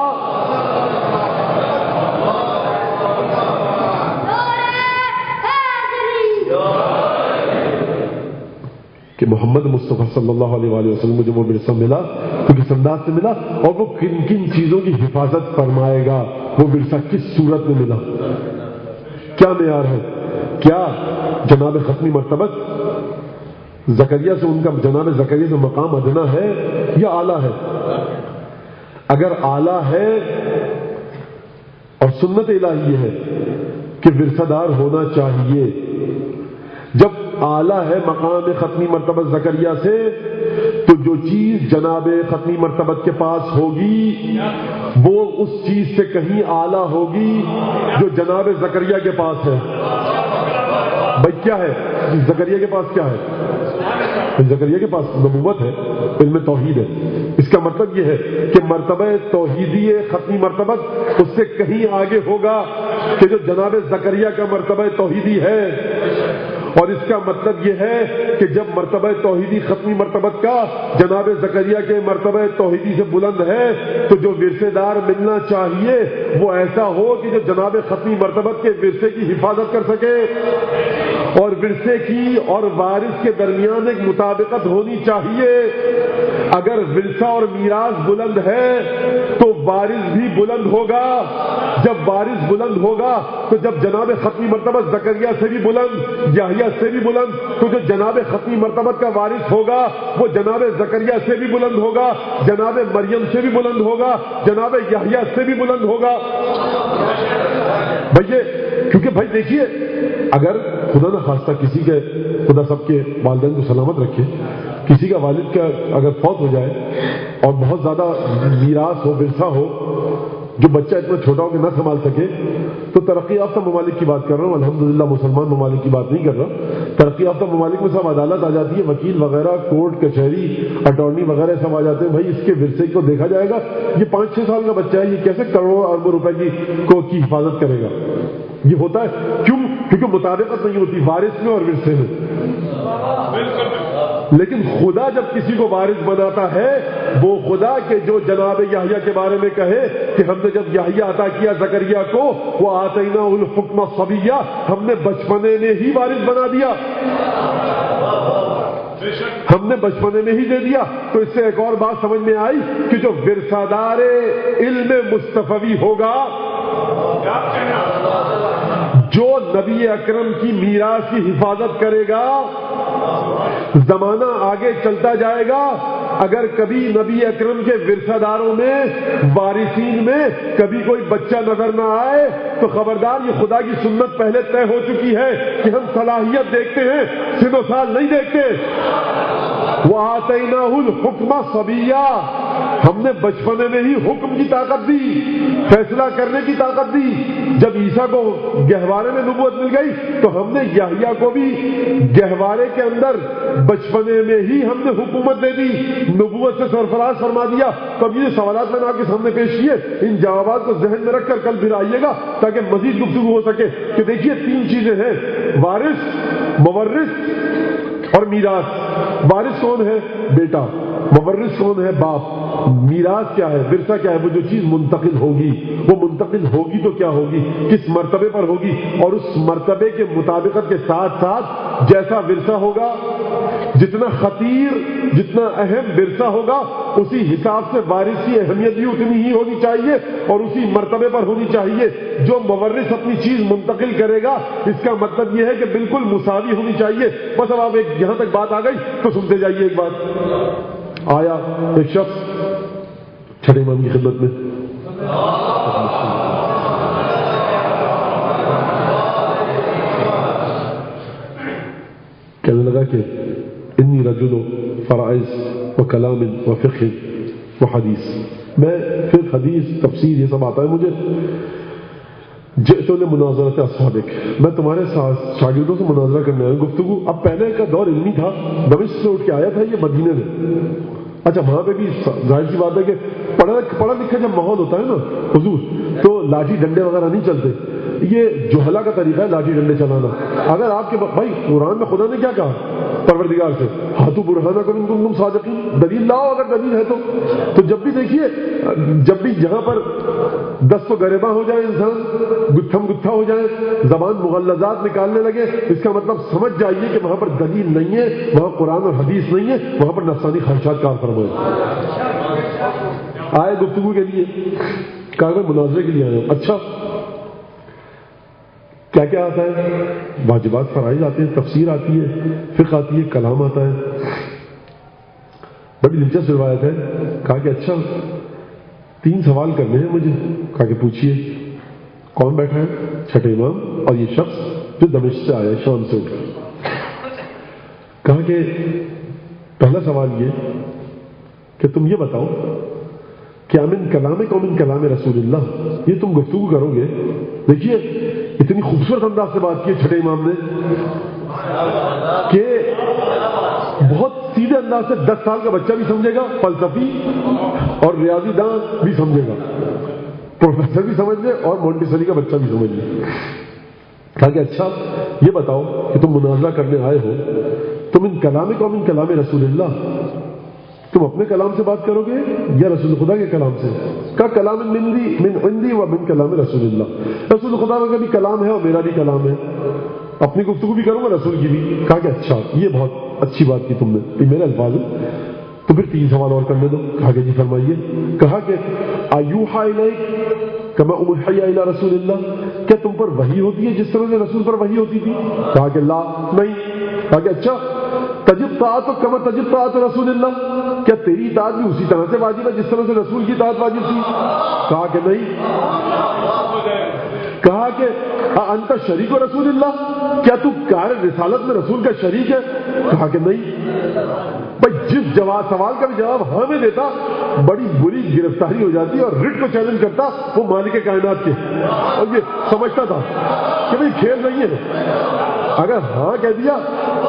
کہ محمد مصطفیٰ صلی اللہ علیہ وآلہ وسلم کو جب وہ ورثہ ملا تو کس انداز سے ملا، اور وہ کن کن چیزوں کی حفاظت فرمائے گا؟ وہ ورثہ کس صورت میں ملا؟ کیا معیار ہے؟ کیا جناب ختمی مرتبت زکریا سے، ان کا جناب زکریا سے مقام ادنا ہے یا اعلیٰ ہے؟ اگر اعلیٰ ہے اور سنت الہی یہ ہے کہ ورثہ دار ہونا چاہیے، جب اعلیٰ ہے مقام ختمی مرتبت زکریا سے، تو جو چیز جناب ختمی مرتبت کے پاس ہوگی وہ اس چیز سے کہیں اعلیٰ ہوگی جو جناب زکریا کے پاس ہے۔ بھائی کیا ہے زکریا کے پاس؟ کیا ہے زکریا کے پاس؟ نبوت ہے، علم توحید ہے۔ اس کا مطلب یہ ہے کہ مرتبہ توحیدی ختمی مرتبت اس سے کہیں آگے ہوگا کہ جو جناب زکریا کا مرتبہ توحیدی ہے، اور اس کا مطلب یہ ہے کہ جب مرتبہ توحیدی ختمی مرتبت کا جناب زکریا کے مرتبہ توحیدی سے بلند ہے، تو جو ورثے دار ملنا چاہیے وہ ایسا ہو کہ جو جناب ختمی مرتبت کے ورثے کی حفاظت کر سکے، اور ورثے کی اور وارث کے درمیان ایک مطابقت ہونی چاہیے۔ اگر ورثہ اور میراث بلند ہے تو وارث بھی بلند ہوگا، جب وارث بلند ہوگا تو جب جناب ختمی مرتبت زکریا سے بھی بلند، یحییٰ سے بھی بلند، تو جو جناب ختمی مرتبت کا وارث ہوگا وہ جناب زکریا سے بھی بلند ہوگا، جناب مریم سے بھی بلند ہوگا، جناب یحییٰ سے بھی بلند ہوگا۔ بھائی کیونکہ بھائی دیکھیے، اگر خدا نہ خواستہ کسی کے، خدا سب کے والدین کو سلامت رکھے، کسی کا والد کا اگر فوت ہو جائے اور بہت زیادہ میراث ہو، ورثہ ہو، جو بچہ اتنا چھوٹا ہو کہ نہ سنبھال سکے، تو ترقی یافتہ ممالک کی بات کر رہا ہوں، الحمدللہ مسلمان ممالک کی بات نہیں کر رہا، ترقی یافتہ ممالک میں سب عدالت آ جاتی ہے، وکیل وغیرہ، کورٹ کچہری، اٹارنی وغیرہ سب آ جاتے ہیں، بھائی اس کے ورثے کو دیکھا جائے گا، یہ 5-6 سال کا بچہ ہے، یہ کیسے کروڑوں اربوں روپے کی حفاظت کرے گا؟ یہ ہوتا ہے کیوں؟ کیونکہ مطابقت نہیں ہوتی وارث میں اور ورثے میں۔ لیکن خدا جب کسی کو وارث بناتا ہے، وہ خدا کے جو جناب یحییٰ کے بارے میں کہے کہ ہم نے جب یحییٰ عطا کیا زکریا کو، وہ آتیناہ الحکم صبیہ، ہم نے بچپنے میں ہی وارث بنا دیا، ہم نے بچپنے میں ہی دے دیا۔ تو اس سے ایک اور بات سمجھ میں آئی کہ جو ورثہ دار علم مصطفوی ہوگا، جو نبی اکرم کی میراث کی حفاظت کرے گا زمانہ آگے چلتا جائے گا. اگر کبھی نبی اکرم کے ورثہ داروں میں وارثین میں کبھی کوئی بچہ نظر نہ آئے تو خبردار یہ خدا کی سنت پہلے طے ہو چکی ہے کہ ہم صلاحیت دیکھتے ہیں، سن و سال نہیں دیکھتے. وَآتَيْنَاهُ الْحُكْمَ صَبِيًّا، ہم نے بچپنے میں ہی حکم کی طاقت دی، فیصلہ کرنے کی طاقت دی. جب عیسیٰ کو گہوارے میں نبوت مل گئی تو ہم نے یحییٰ کو بھی گہوارے کے اندر بچپنے میں ہی ہم نے حکومت دے دی، نبوت سے سرفراز فرما دیا. تو اب یہ سوالات میں نے آپ کے سامنے پیش کیے، ان جوابات کو ذہن میں رکھ کر کل پھر آئیے گا تاکہ مزید گفتگو ہو سکے. کہ دیکھیے 3 چیزیں ہیں، وارث، مورث اور میراث. وارث کون ہے؟ بیٹا. مورث کون ہے؟ باپ. میراث کیا ہے؟ ورثہ کیا ہے؟ وہ جو چیز منتقل ہوگی. وہ منتقل ہوگی تو کیا ہوگی؟ کس مرتبے پر ہوگی؟ اور اس مرتبے کے مطابقت کے ساتھ ساتھ جیسا ورثہ ہوگا، جتنا خطیر، جتنا اہم ورثہ ہوگا، اسی حساب سے وارث کی اہمیت بھی اتنی ہی ہونی چاہیے اور اسی مرتبے پر ہونی چاہیے. جو مورث اپنی چیز منتقل کرے گا اس کا مطلب یہ ہے کہ بالکل مساوی ہونی چاہیے. بس اب آپ یہاں تک بات آ گئی تو سنتے جائیے. ایک بات آیا، ایک شخص چھٹے امام کی خدمت میں کہنے لگا کہ انی رجل فرائض و کلام و فقہ و حدیث، میں فقہ، حدیث، تفسیر یہ سب آتا ہے مجھے. جئت لمناظرۃ اصحابک، میں تمہارے ساتھ شاگردوں سے مناظرہ کرنے آیا. گفتگو اب پہلے کا دور علمی تھا، دمشق سے اٹھ کے آیا تھا یہ مدینے میں. اچھا وہاں پہ بھی ظاہر سی بات ہے کہ پڑھا لکھا جب ماحول ہوتا ہے نا حضور، تو لاٹھی ڈنڈے وغیرہ نہیں چلتے. یہ جوہلا کا طریقہ ہے لاٹھی ڈنڈے چلانا. اگر آپ کے بھائی قرآن میں خدا نے کیا کہا پروردگار سے، ہاتھوں برہانکم ان کنتم صادقین، دلیل لاؤ اگر دلیل ہے تو جب بھی دیکھیے، جب بھی جہاں پر دست و گریباں ہو جائے، انسان گتھم گتھا ہو جائے، زبان مغلظات نکالنے لگے، اس کا مطلب سمجھ جائیے کہ وہاں پر دلیل نہیں ہے، وہاں قرآن اور حدیث نہیں ہے، وہاں پر نفسانی خواہشات کار فرمائے. آئے گفتگو کے لیے، کہا میں مناظرے کے لیے آیا ہوں. اچھا کیا کیا آتا ہے؟ واجبات فرائض آتے ہیں، تفسیر آتی ہے، فقہ آتی ہے، کلام آتا ہے. بڑی دلچسپ روایت ہے. کہا کہ اچھا 3 سوال کرنے ہیں مجھے. کہا کہ پوچھیے. کون بیٹھا ہے؟ چھٹے امام اور یہ شخص جو دمشق سے آیا ہے، شام سے اٹھ کر. کہا کہ پہلا سوال یہ کہ تم یہ بتاؤ کیا من کلامک و من کلام رسول اللہ، یہ تم گفتگو کرو گے. دیکھیے اتنی خوبصورت انداز سے بات کی چھٹے امام نے کہ بہت سیدھے انداز سے 10 سال کا بچہ بھی سمجھے گا، فلسفی اور ریاضی داں بھی سمجھے گا، پروفیسر بھی سمجھ لے اور مونٹیسری کا بچہ بھی سمجھ لے. کہا کہ اچھا یہ بتاؤ کہ تم مناظرہ کرنے آئے ہو، تم ان کلامک و من کلام رسول اللہ، تم اپنے کلام سے بات کرو گے یا رسول خدا کے کلام سے؟ کہا کلام من عندی و من کلام رسول اللہ، رسول خدا کا بھی کلام ہے اور میرا بھی کلام ہے، اپنی گفتگو بھی کروں گا رسول کی بھی. کہا کہ اچھا یہ بہت اچھی بات کی تم نے، یہ میرے الفاظ ہیں. تو پھر 3 سوال اور کرنے دو. کہا کہ جی فرمائیے. کہا کہ ایوحا الیک کما اوحی الی رسول اللہ، کیا تم پر وحی ہوتی ہے جس طرح سے رسول پر وحی ہوتی تھی؟ کہا کہ لا، نہیں. کہا کہ اچھا تجب طاعت کما تجب طاعت رسول اللہ، کیا تیری اطاعت بھی اسی طرح سے واجب ہے جس طرح سے رسول کی اطاعت واجب تھی؟ کہا کہ نہیں. کہا کہ انت شریک و رسول اللہ، کیا تو کار رسالت میں رسول کا شریک ہے؟ کہا کہ نہیں. بھائی جس سوال کا بھی جواب ہاں میں دیتا بڑی بری گرفتاری ہو جاتی اور رٹ کو چیلنج کرتا وہ مالک کائنات کے، اور یہ سمجھتا تھا کہ بھائی کھیل نہیں ہے. اگر ہاں کہہ دیا،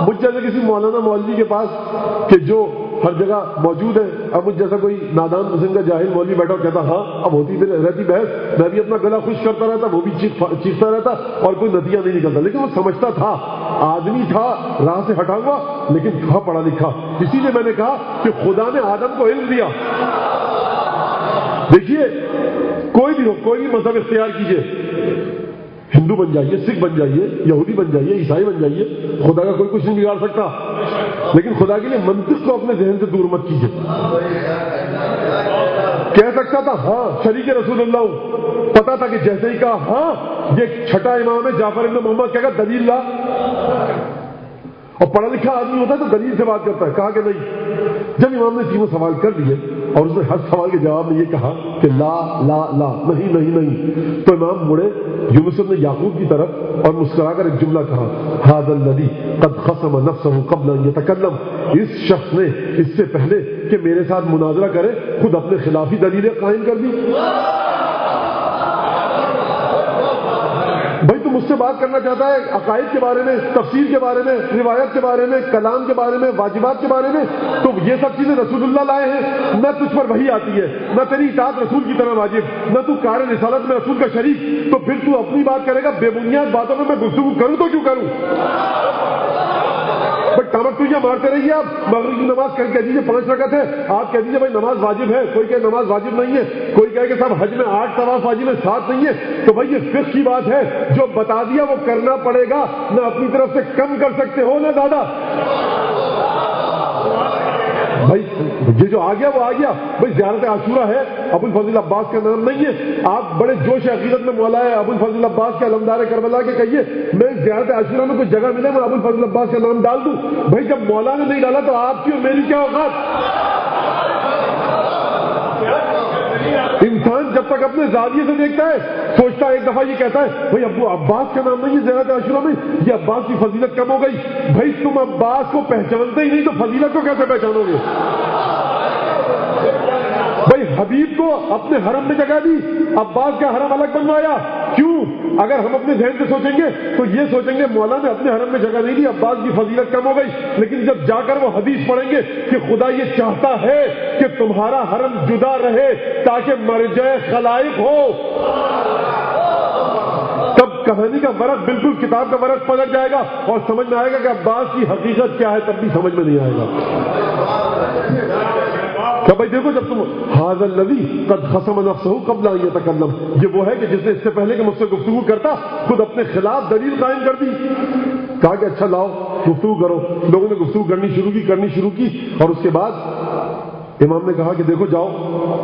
مجھ جیسے کسی مولانا مولوی کے پاس کہ جو ہر جگہ موجود ہے، اب مجھ جیسا کوئی نادان قسم کا جاہل مولوی بیٹھا اور کہتا ہاں، اب ہوتی رہتی بحث، میں بھی اپنا گلا خشک کرتا رہتا، وہ بھی چیختا رہتا اور کوئی نتیجہ نہیں نکلتا. لیکن وہ سمجھتا تھا، آدمی تھا راہ سے ہٹا ہوا لیکن تھا پڑھا لکھا. اسی لیے میں نے کہا کہ خدا نے آدم کو علم دیا. دیکھیے کوئی بھی ہو، کوئی بھی مذہب اختیار کیجیے، ہندو بن جائیے، سکھ بن جائیے، یہودی بن جائیے، عیسائی بن جائیے، خدا کا کوئی کچھ نہیں بگاڑ سکتا. لیکن خدا کے لیے منطق کو اپنے ذہن سے دور مت کیجیے کہہ سکتا تھا ہاں شریک رسول اللہ ہوں، پتا تھا کہ جیسے ہی کہا ہاں یہ چھٹا امام ہے جعفر ابن محمد، کہے گا دلیل لا، اور پڑھا لکھا آدمی ہوتا ہے تو دلیل سے بات کرتا ہے، کہا کہ نہیں۔ جب امام نے تینوں سوال کر لیے اور اس نے ہر سوال کے جواب میں یہ کہا کہ لا لا لا، نہیں نہیں نہیں، تو امام مڑے یونس بن یعقوب کی طرف اور مسکرا کر ایک جملہ کہا، ھذا الذی قد خصم نفسہ قبل ان یتکلم، اس شخص نے اس سے پہلے کہ میرے ساتھ مناظرہ کرے خود اپنے خلاف ہی دلیلیں قائم کر دی۔ بھائی تو مجھ سے بات کرنا چاہتا ہے عقائد کے بارے میں، تفسیر کے بارے میں، روایت کے بارے میں، کلام کے بارے میں، واجبات کے بارے میں، تو یہ سب چیزیں رسول اللہ لائے ہیں، نہ تجھ پر وحی آتی ہے، نہ تیری اطاعت رسول کی طرح واجب، نہ تو کار رسالت میں رسول کا شریک، تو پھر تو اپنی بات کرے گا، بے بنیاد باتوں میں گفتگو کروں تو کیوں کروں؟ بٹ ٹامک تو یہ مارتے رہیے آپ، مغرب کی نماز کہہ دیجیے 5 رکعت ہے، آپ کہہ دیجیے بھائی نماز واجب ہے، کوئی کہے نماز واجب نہیں ہے، کوئی کہے کہ صاحب حج میں 8 طواف واجب ہے 7 نہیں ہے، تو بھائی یہ فقہ کی بات ہے، جو بتا دیا وہ کرنا پڑے گا، نہ اپنی طرف سے کم کر سکتے ہو نہ زیادہ۔ بھائی یہ جو آ گیا وہ آ گیا، بھائی زیارت عاشورہ ہے، ابو الفضل عباس کا نام نہیں ہے، آپ بڑے جوش عقیدت میں مولا ہے ابو الفضل عباس کے علمدار کربلا کے کہیے میں زیارت عاشورہ میں کوئی جگہ ملے میں ابو الفضل عباس کا نام ڈال دوں، بھائی جب مولا نے نہیں ڈالا تو آپ کی اور میری کیا اوقات؟ انسان جب تک اپنے زاویے سے دیکھتا ہے سوچتا ہے، ایک دفعہ یہ کہتا ہے بھائی ابو عباس کا نام نہیں ہے زیارت عاشورہ میں، یہ عباس کی فضیلت کم ہو گئی۔ بھائی تم عباس کو پہچانتے ہی نہیں تو فضیلت کو کیسے پہچانو گے؟ بھائی حبیب کو اپنے حرم میں جگہ دی، عباس کا حرم الگ بنوایا، کیوں؟ اگر ہم اپنے ذہن سے سوچیں گے تو یہ سوچیں گے مولا نے اپنے حرم میں جگہ نہیں دی، عباس کی فضیلت کم ہو گئی، لیکن جب جا کر وہ حدیث پڑھیں گے کہ خدا یہ چاہتا ہے کہ تمہارا حرم جدا رہے تاکہ مرجع خلائق ہو، تب کہانی کا ورق بالکل کتاب کا ورق پلٹ جائے گا اور سمجھ میں آئے گا کہ عباس کی حقیقت کیا ہے، تب بھی سمجھ میں نہیں آئے گا۔ کہ بھائی دیکھو جب تم ھذا الذی قد خصم نفسہ قبل ان یتکلم، یہ وہ ہے کہ جس نے اس سے پہلے کہ مجھ سے گفتگو کرتا خود اپنے خلاف دلیل قائم کر دی۔ کہا کہ اچھا لاؤ گفتگو کرو، لوگوں نے گفتگو کرنی شروع کی اور اس کے بعد امام نے کہا کہ دیکھو جاؤ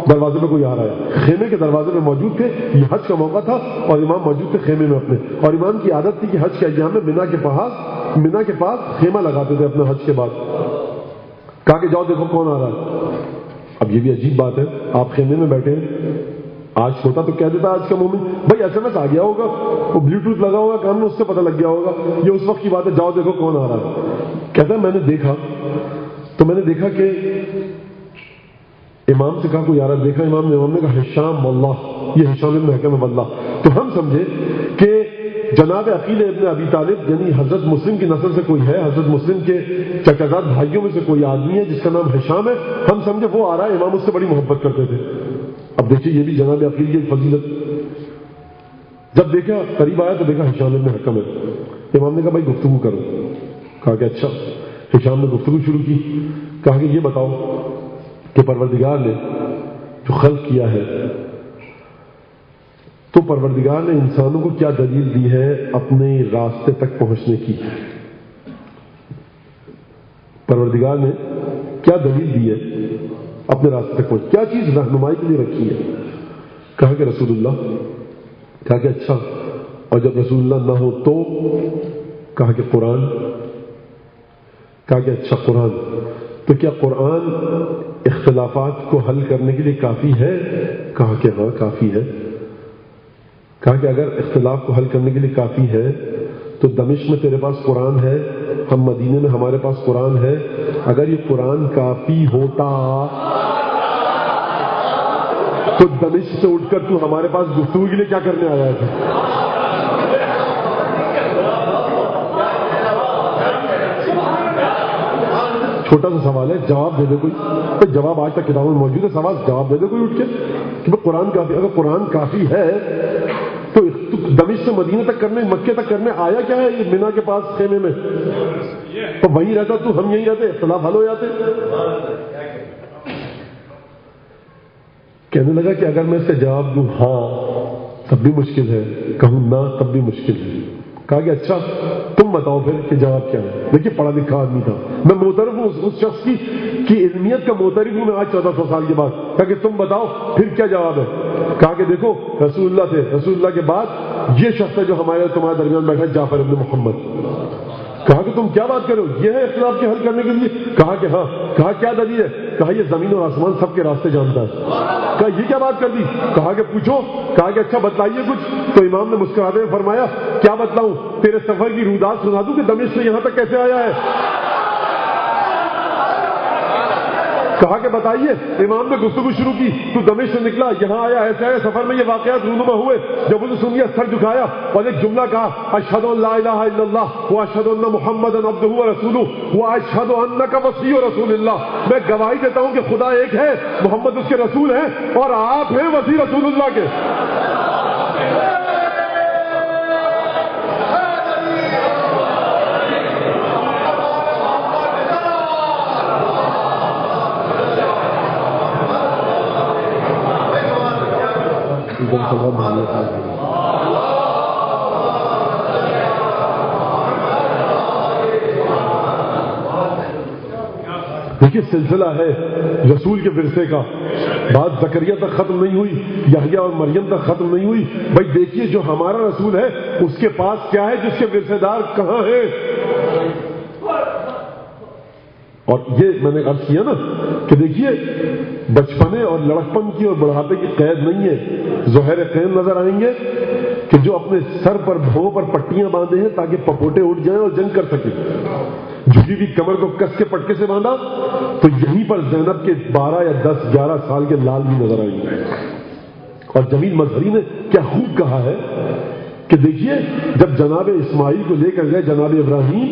دروازے پہ کوئی آ رہا ہے، خیمے کے دروازے پہ موجود تھے، یہ حج کا موقع تھا اور امام موجود تھے خیمے میں اپنے، اور امام کی عادت تھی کہ حج کے ایام میں مینا کے پاس خیمہ لگاتے تھے اپنے حج کے بعد۔ کہا کہ جاؤ دیکھو کون آ رہا ہے۔ اب یہ بھی عجیب بات ہے، آپ خیمے میں بیٹھے ہیں، آج ہوتا تو کہہ دیتا آج کا مومن بھائی SMS آ گیا ہوگا، وہ بلوٹوتھ لگا ہوگا کام میں، اس سے پتہ لگ گیا ہوگا، یہ اس وقت کی بات ہے، جاؤ دیکھو کون آ رہا ہے۔ کہتا ہے میں نے دیکھا کہ امام سے کہا کوئی آ رہا ہے، دیکھا امام نے کہا ہشام واللہ، یہ ہشام ابن حکم واللہ، تو ہم سمجھے کہ جناب عقیل ابن ابی طالب یعنی حضرت مسلم کی نسل سے کوئی ہے، حضرت مسلم کے چچازاد بھائیوں میں سے کوئی آدمی ہے جس کا نام ہشام ہے، ہم سمجھے وہ آ رہا ہے، امام اس سے بڑی محبت کرتے تھے۔ اب دیکھیے یہ بھی جناب عقیل کی فضیلت، جب دیکھا قریب آیا تو دیکھا ہشام ابن حکم ہے، امام نے کہا بھائی گفتگو کرو، کہا کہ اچھا، ہشام نے گفتگو شروع کی، کہا کہ یہ بتاؤ کہ پروردگار نے جو خلق کیا ہے تو پروردگار نے انسانوں کو کیا دلیل دی ہے اپنے راستے تک پہنچنے کی؟ پروردگار نے کیا دلیل دی ہے اپنے راستے تک پہنچ، کیا چیز رہنمائی کے لیے رکھی ہے؟ کہا کہ رسول اللہ، کہا کہ اچھا، اور جب رسول اللہ نہ ہو تو؟ کہا کہ قرآن، کہا کہ اچھا قرآن، تو کیا قرآن اختلافات کو حل کرنے کے لیے کافی ہے؟ کہا کہ ہاں کافی ہے۔ کہا کہ اگر اختلاف کو حل کرنے کے لیے کافی ہے تو دمشق میں تیرے پاس قرآن ہے، ہم مدینے میں ہمارے پاس قرآن ہے، اگر یہ قرآن کافی ہوتا تو دمشق سے اٹھ کر تو ہمارے پاس گفتگو کے لیے کیا کرنے آیا تھا؟ چھوٹا سا سوال ہے، جواب دے دے کوئی، جواب آج تک کتابوں میں موجود ہے، سوال جواب دے دے کوئی اٹھ کے کہ قرآن کافی، اگر قرآن کافی ہے تو دمشق سے مدینہ تک کرنے، مکے تک کرنے آیا کیا ہے یہ مینا کے پاس خیمے میں؟ تو وہیں رہتا تو ہم یہیں رہتے، اختلاف حل ہو جاتے۔ کہنے لگا کہ اگر میں اس کا جواب دوں ہاں تب بھی مشکل ہے، کہوں نہ تب بھی مشکل ہے۔ کہا کہ اچھا تم بتاؤ پھر کہ جواب کیا ہے. دیکھیے پڑھا لکھا آدمی تھا. میں معترف ہوں اس شخص کی علمیت کا معترف ہوں میں آج 1400 سال کے بعد. کہا کہ تم بتاؤ پھر کیا جواب ہے. کہا کہ دیکھو رسول اللہ تھے, رسول اللہ کے بعد یہ شخص ہے جو تمہارے درمیان بیٹھا ہے, جعفر ابن محمد. کہا کہ تم کیا بات کرو, یہ ہے اختلاف کے حل کرنے کے لیے. کہا کہ ہاں. کہا کیا دلیل ہے. کہا یہ زمین اور آسمان سب کے راستے جانتا ہے. کہا یہ کیا بات کر دی. کہا کہ پوچھو. کہا کہ اچھا بتلائیے کچھ. تو امام نے مسکراتے ہوئے فرمایا کیا بتلاؤں, تیرے سفر کی رودات سنا دوں کہ دمشق سے یہاں تک کیسے آیا ہے. کہا کہ بتائیے. امام نے گفتگو شروع کی. تو دمشق سے نکلا, یہاں آیا, ایسے آئے, سفر میں یہ واقعات رونما ہوئے. جب اسے سن لیا سر جھکایا اور ایک جملہ کہا, اشہد ان لا الہ الا اللہ واشہد ان محمدا عبدہ ورسولہ واشہد انک وصی رسول اللہ. میں گواہی دیتا ہوں کہ خدا ایک ہے, محمد اس کے رسول ہیں اور آپ ہیں وصی رسول اللہ کے. دیکھیے سلسلہ ہے رسول کے ورثے کا. بات زکریا تک ختم نہیں ہوئی, یحییٰ اور مریم تک ختم نہیں ہوئی. بھائی دیکھیے جو ہمارا رسول ہے اس کے پاس کیا ہے, جس کے ورثے دار کہاں ہیں. اور یہ میں نے عرض کیا نا کہ دیکھیے بچپنے اور لڑکپن کی اور بڑھاپے کی قید نہیں ہے. ظہر قین نظر آئیں گے کہ جو اپنے سر پر بھوؤں پر پٹیاں باندھے ہیں تاکہ پپوٹے اٹھ جائیں اور جنگ کر سکیں. جھکی ہوئی کمر کو کس کے پٹکے سے باندھا تو یہیں پر زینب کے 12 یا 10 11 سال کے لال بھی نظر آئیں گے. اور جمیل مظہری نے کیا خوب کہا ہے کہ دیکھیے جب جناب اسماعیل کو لے کر گئے جناب ابراہیم,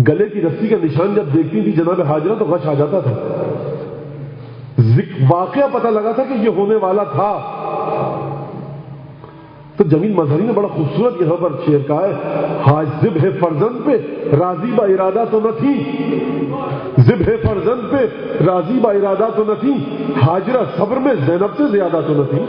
گلے کی رسی کا نشان جب دیکھتی تھی جناب حاجرہ تو غش آ جاتا تھا. واقعہ پتہ لگا تھا کہ یہ ہونے والا تھا. تو جمیل مظہری نے بڑا خوبصورت یہاں پر شعر کہا ہے, حاج ذبح فرزند پہ راضی با ارادہ تو نہ تھی, ذبح فرزند پہ راضی با ارادہ تو نہ تھی, حاجرہ صبر میں زینب سے زیادہ تو نہ تھی.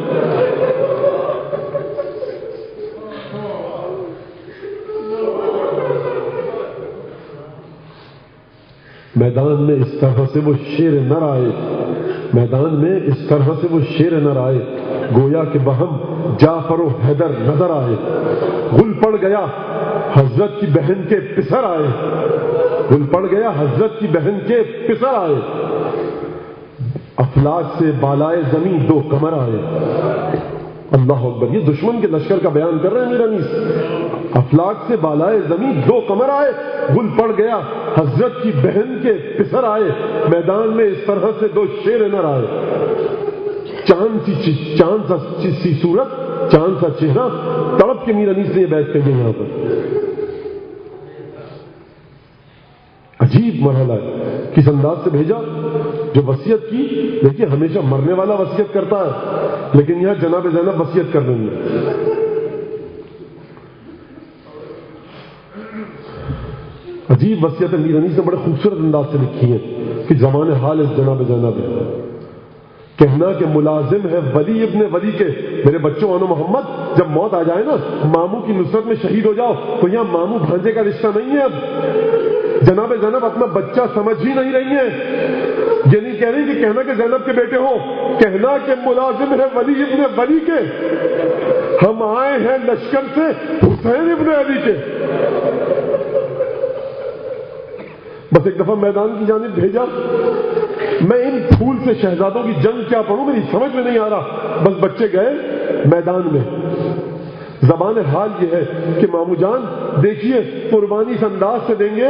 میدان میں اس طرح سے وہ شیر نر آئے, میدان میں اس طرح سے وہ شیر نر آئے, گویا کہ بہم جعفر و حیدر نظر آئے. غل پڑ گیا حضرت کی بہن کے پسر آئے, غل پڑ گیا حضرت کی بہن کے پسر آئے. افلاک سے بالائے زمین 2 قمر آئے. اللہ اکبر, یہ دشمن کے لشکر کا بیان کر رہے ہیں میرا نیس. افلاک سے بالائے زمین 2 قمر آئے, غل پڑ گیا حضرت کی بہن کے پسر آئے. میدان میں اس طرح سے 2 شیر نر آئے. چاند سی صورت, چاند سا چہرہ, تڑپ کے میر انیس نے یہ بیعت کہی ہے. یہاں پر عجیب مرحلہ ہے, کس انداز سے بھیجا. جو وصیت کی, دیکھیے ہمیشہ مرنے والا وصیت کرتا ہے, لیکن یہاں جناب زینب وصیت کر رہی ہے. عجیب وصیت میر انیس نے بڑے خوبصورت انداز سے لکھی ہے کہ زمان حال اس جناب زینب ہے. کہنا کہ ملازم ہے ولی ابن ولی کے. میرے بچوں انو محمد, جب موت آ جائے نا ماموں کی نصرت میں شہید ہو جاؤ تو یہاں ماموں بھانجے کا رشتہ نہیں ہے. اب جناب زینب اپنا بچہ سمجھ ہی نہیں رہی ہیں. یہ نہیں کہہ رہی کہ کہنا کہ زینب کے بیٹے ہو, کہنا کہ ملازم ہے ولی ابن ولی کے. ہم آئے ہیں لشکر سے حسین ابن علی کے. بس ایک دفعہ میدان کی جانب بھیجا. میں ان پھول سے شہزادوں کی جنگ کیا پڑھوں, میری سمجھ میں نہیں آ رہا. بس بچے گئے میدان میں. زبان حال یہ ہے کہ مامو جان دیکھیے قربانی اس انداز سے دیں گے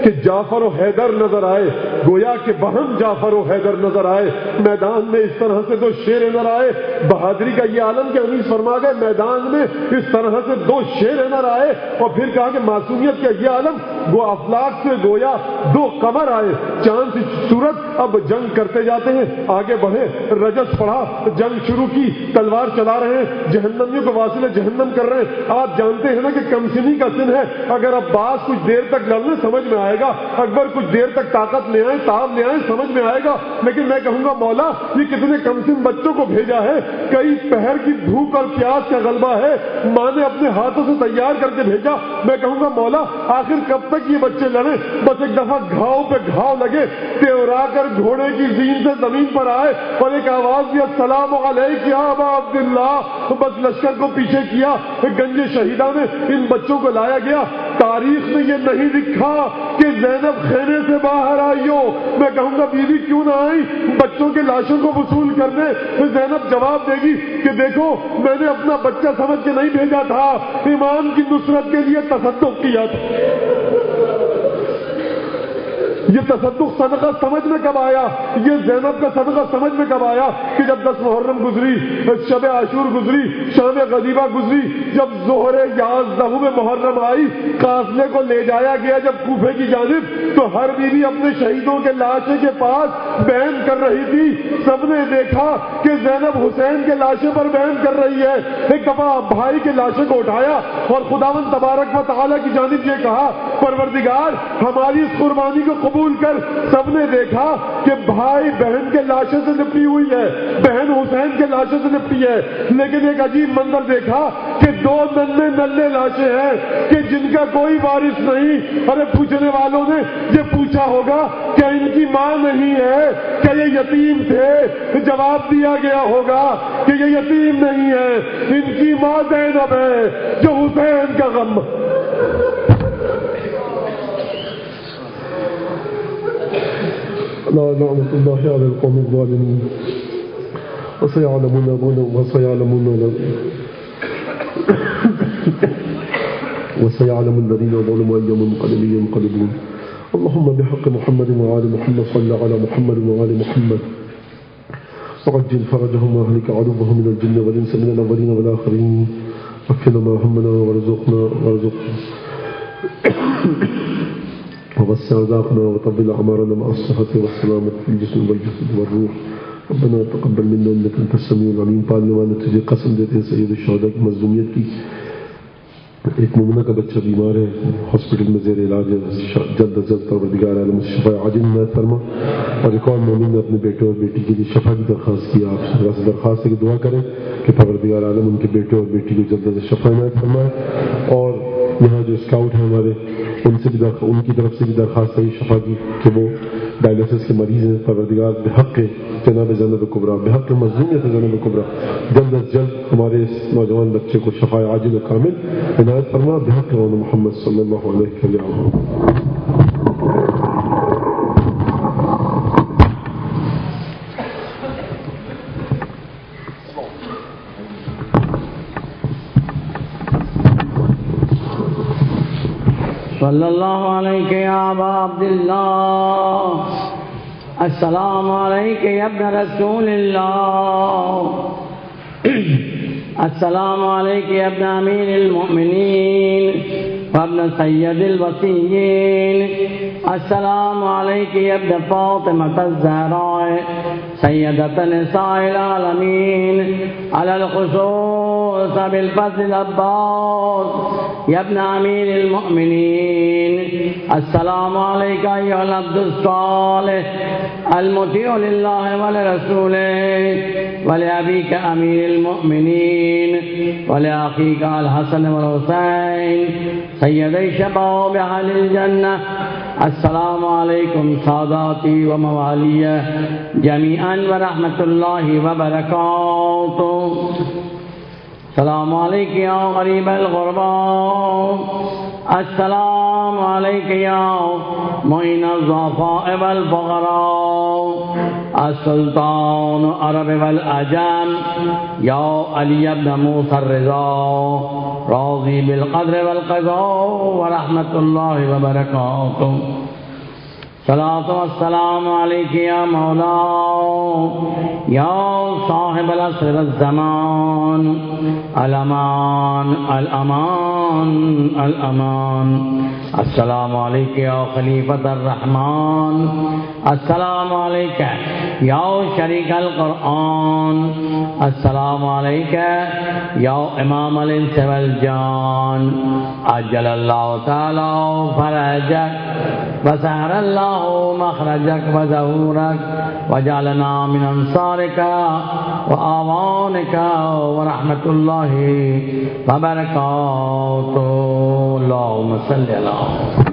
کہ جعفر و حیدر نظر آئے, گویا کہ بہن جعفر و حیدر نظر آئے. میدان میں اس طرح سے 2 شیر نظر آئے. بہادری کا یہ عالم کہ انیس فرما گئے میدان میں اس طرح سے 2 شیر نظر آئے. اور پھر کہا کہ معصومیت کا یہ عالم, وہ افلاک سے گویا 2 قمر آئے. چاند سی صورت, اب جنگ کرتے جاتے ہیں, آگے بڑھے. رجس پڑھا, جنگ شروع کی, تلوار چلا رہے ہیں, جہنمیوں کو واصل جہنم کر رہے ہیں. آپ جانتے ہیں نا کہ کمسنی کا سن ہے, اگر عباس کچھ دیر تک لڑنے سمجھ میں آیا آئے گا، اکبر کچھ دیر تک طاقت لے آئے، تاب لے آئے، سمجھ میں آئے گا، لیکن میں کہوں گا مولا یہ کتنے کم سن بچوں کو بھیجا ہے، کئی پہر کی بھوک اور پیاس کا غلبہ ہے، ماں نے اپنے ہاتھوں سے تیار کر کے بھیجا، میں کہوں گا مولا آخر کب تک یہ بچے لڑیں، بس ایک دفعہ گھاؤ پہ گھاؤ لگے، تیورا کر گھوڑے کی زین سے زمین پر آئے اور ایک آواز دی السلام علیک یا ابا عبداللہ، بس لشکر کو پیچھے کیا، گنج شہیدہ میں ان بچوں کو لایا گیا۔ تاریخ میں یہ نہیں لکھا کہ زینب خیمے سے باہر آئی ہو، میں کہوں گا بیوی کیوں نہ آئی بچوں کے لاشوں کو وصول کرنے؟ زینب جواب دے گی کہ دیکھو میں نے اپنا بچہ سمجھ کے نہیں بھیجا تھا، ایمان کی نصرت کے لیے تصدق کیا تھا۔ یہ تصدق صدقہ سمجھ میں کب آیا؟ یہ زینب کا صدقہ سمجھ میں کب آیا؟ کہ جب 10 محرم گزری، شب عاشور گزری، شام غریبہ گزری، جب ظہر 11 محرم آئی، قافلے کو لے جایا گیا جب کوفے کی جانب، تو ہر بیوی اپنے شہیدوں کے لاشے کے پاس بیان کر رہی تھی۔ سب نے دیکھا کہ زینب حسین کے لاشے پر بیان کر رہی ہے۔ ایک دفعہ بھائی کے لاشے کو اٹھایا اور خداوند تبارک و تعالیٰ کی جانب یہ کہا پروردگار ہماری اس قربانی کو قبول کر۔ سب نے دیکھا کہ بھائی بہن کے لاشے سے نپٹی ہوئی ہے، بہن حسین کے لاشے سے نپٹی ہے، لیکن ایک عجیب منظر دیکھا کہ 2 ننھے لاشیں ہیں کہ جن کا کوئی وارث نہیں۔ ارے پوچھنے والوں نے یہ پوچھا ہوگا کیا ان کی ماں نہیں ہے، کیا یہ یتیم تھے؟ جواب دیا گیا ہوگا کہ یہ یتیم نہیں ہے، ان کی ماں زینب ہے جو حسین کا غم۔ لا نعمة الله على القوم الظالمين وسيعلمون الذين ظلموا أي منقلب ينقلبون اللهم بحق محمد وآل محمد صل على محمد وآل محمد وعجل فرجهم وأهلك عدوهم من الجن والإنس من الأولين والآخرين واكفنا ما همنا وارزقنا ووسع رزقنا وطول أعمارنا مع الصحة والسلامة في الجسم والجسد والروح ربنا تقبل منا إنك أنت السميع العليم۔ پالنے والے تجھے قسم دیتے ہیں سید الشہداء کی مظلومیت کی، ایک مومنہ کا بچہ بیمار ہے، ہاسپٹل میں زیر علاج ہے، جلد از جلد پروردگار عالم شفا عاجل عنایت فرما۔ اور ایک اور مومن نے اپنے بیٹے اور بیٹی کے لیے شفا کی درخواست کی، آپ سے درخواست ہے کہ دعا کریں کہ پروردگار عالم ان کے بیٹے اور بیٹی کو جلد از جلد شفا عنایت فرمائے۔ اور یہاں جو اسکاؤٹ ہیں ہمارے ان کی طرف سے بھی درخواست ہے شفا کی کہ وہ ڈائلسس کے مریض ہیں، پروردگار بحق جناب زینب کبریٰ، بحق مظلومیت زینب کبریٰ جلد از جلد ہمارے اس نوجوان بچے کو شفا عاجل و کامل عنایت فرما بحق محمد صلی اللہ علیہ وسلم۔ صلی اللہ علیہ یا ابا عبداللہ، السلام علیک یا ابن رسول اللہ، السلام علیک یا ابن امیر المؤمنین وابن سید الوصیین، السلام علیک یا ابن فاطمة الزہراء سیدۃ نساء العالمین، علی الخصوص بالفضل العباس یا ابن امیر المؤمنین، السلام علیک ایھا العبد الصالح المطیع للہ ولرسولہ ولأبیک امیر المؤمنین ولأخیک الحسن والحسین سیدی شباب اہل الجنہ، السلام علیکم ساداتی و موالی جمیعاً ورحمۃ اللہ وبرکاتہ۔ السلام علیکم یا غریب الغرباء، السلام علیکم یا معین الضعفاء والفقراء، السلطان عرب والعجم یا علی بن موسیٰ الرضا، راضی بالقدر والقضاء ورحمۃ اللہ وبرکاتہ۔ صلاۃ والسلام علیک یا مولا یا صاحب العصر والزمان، الامان الامان الأمان السلام عليك يا خليفة الرحمن السلام عليك يا شريك القرآن السلام عليك يا إمام الإنس والجان عجل الله تعالى فرجك وسهر الله مخرجك وزهورك وجعلنا من أنصارك وآوانك ورحمة الله وبركاته اللهم صل على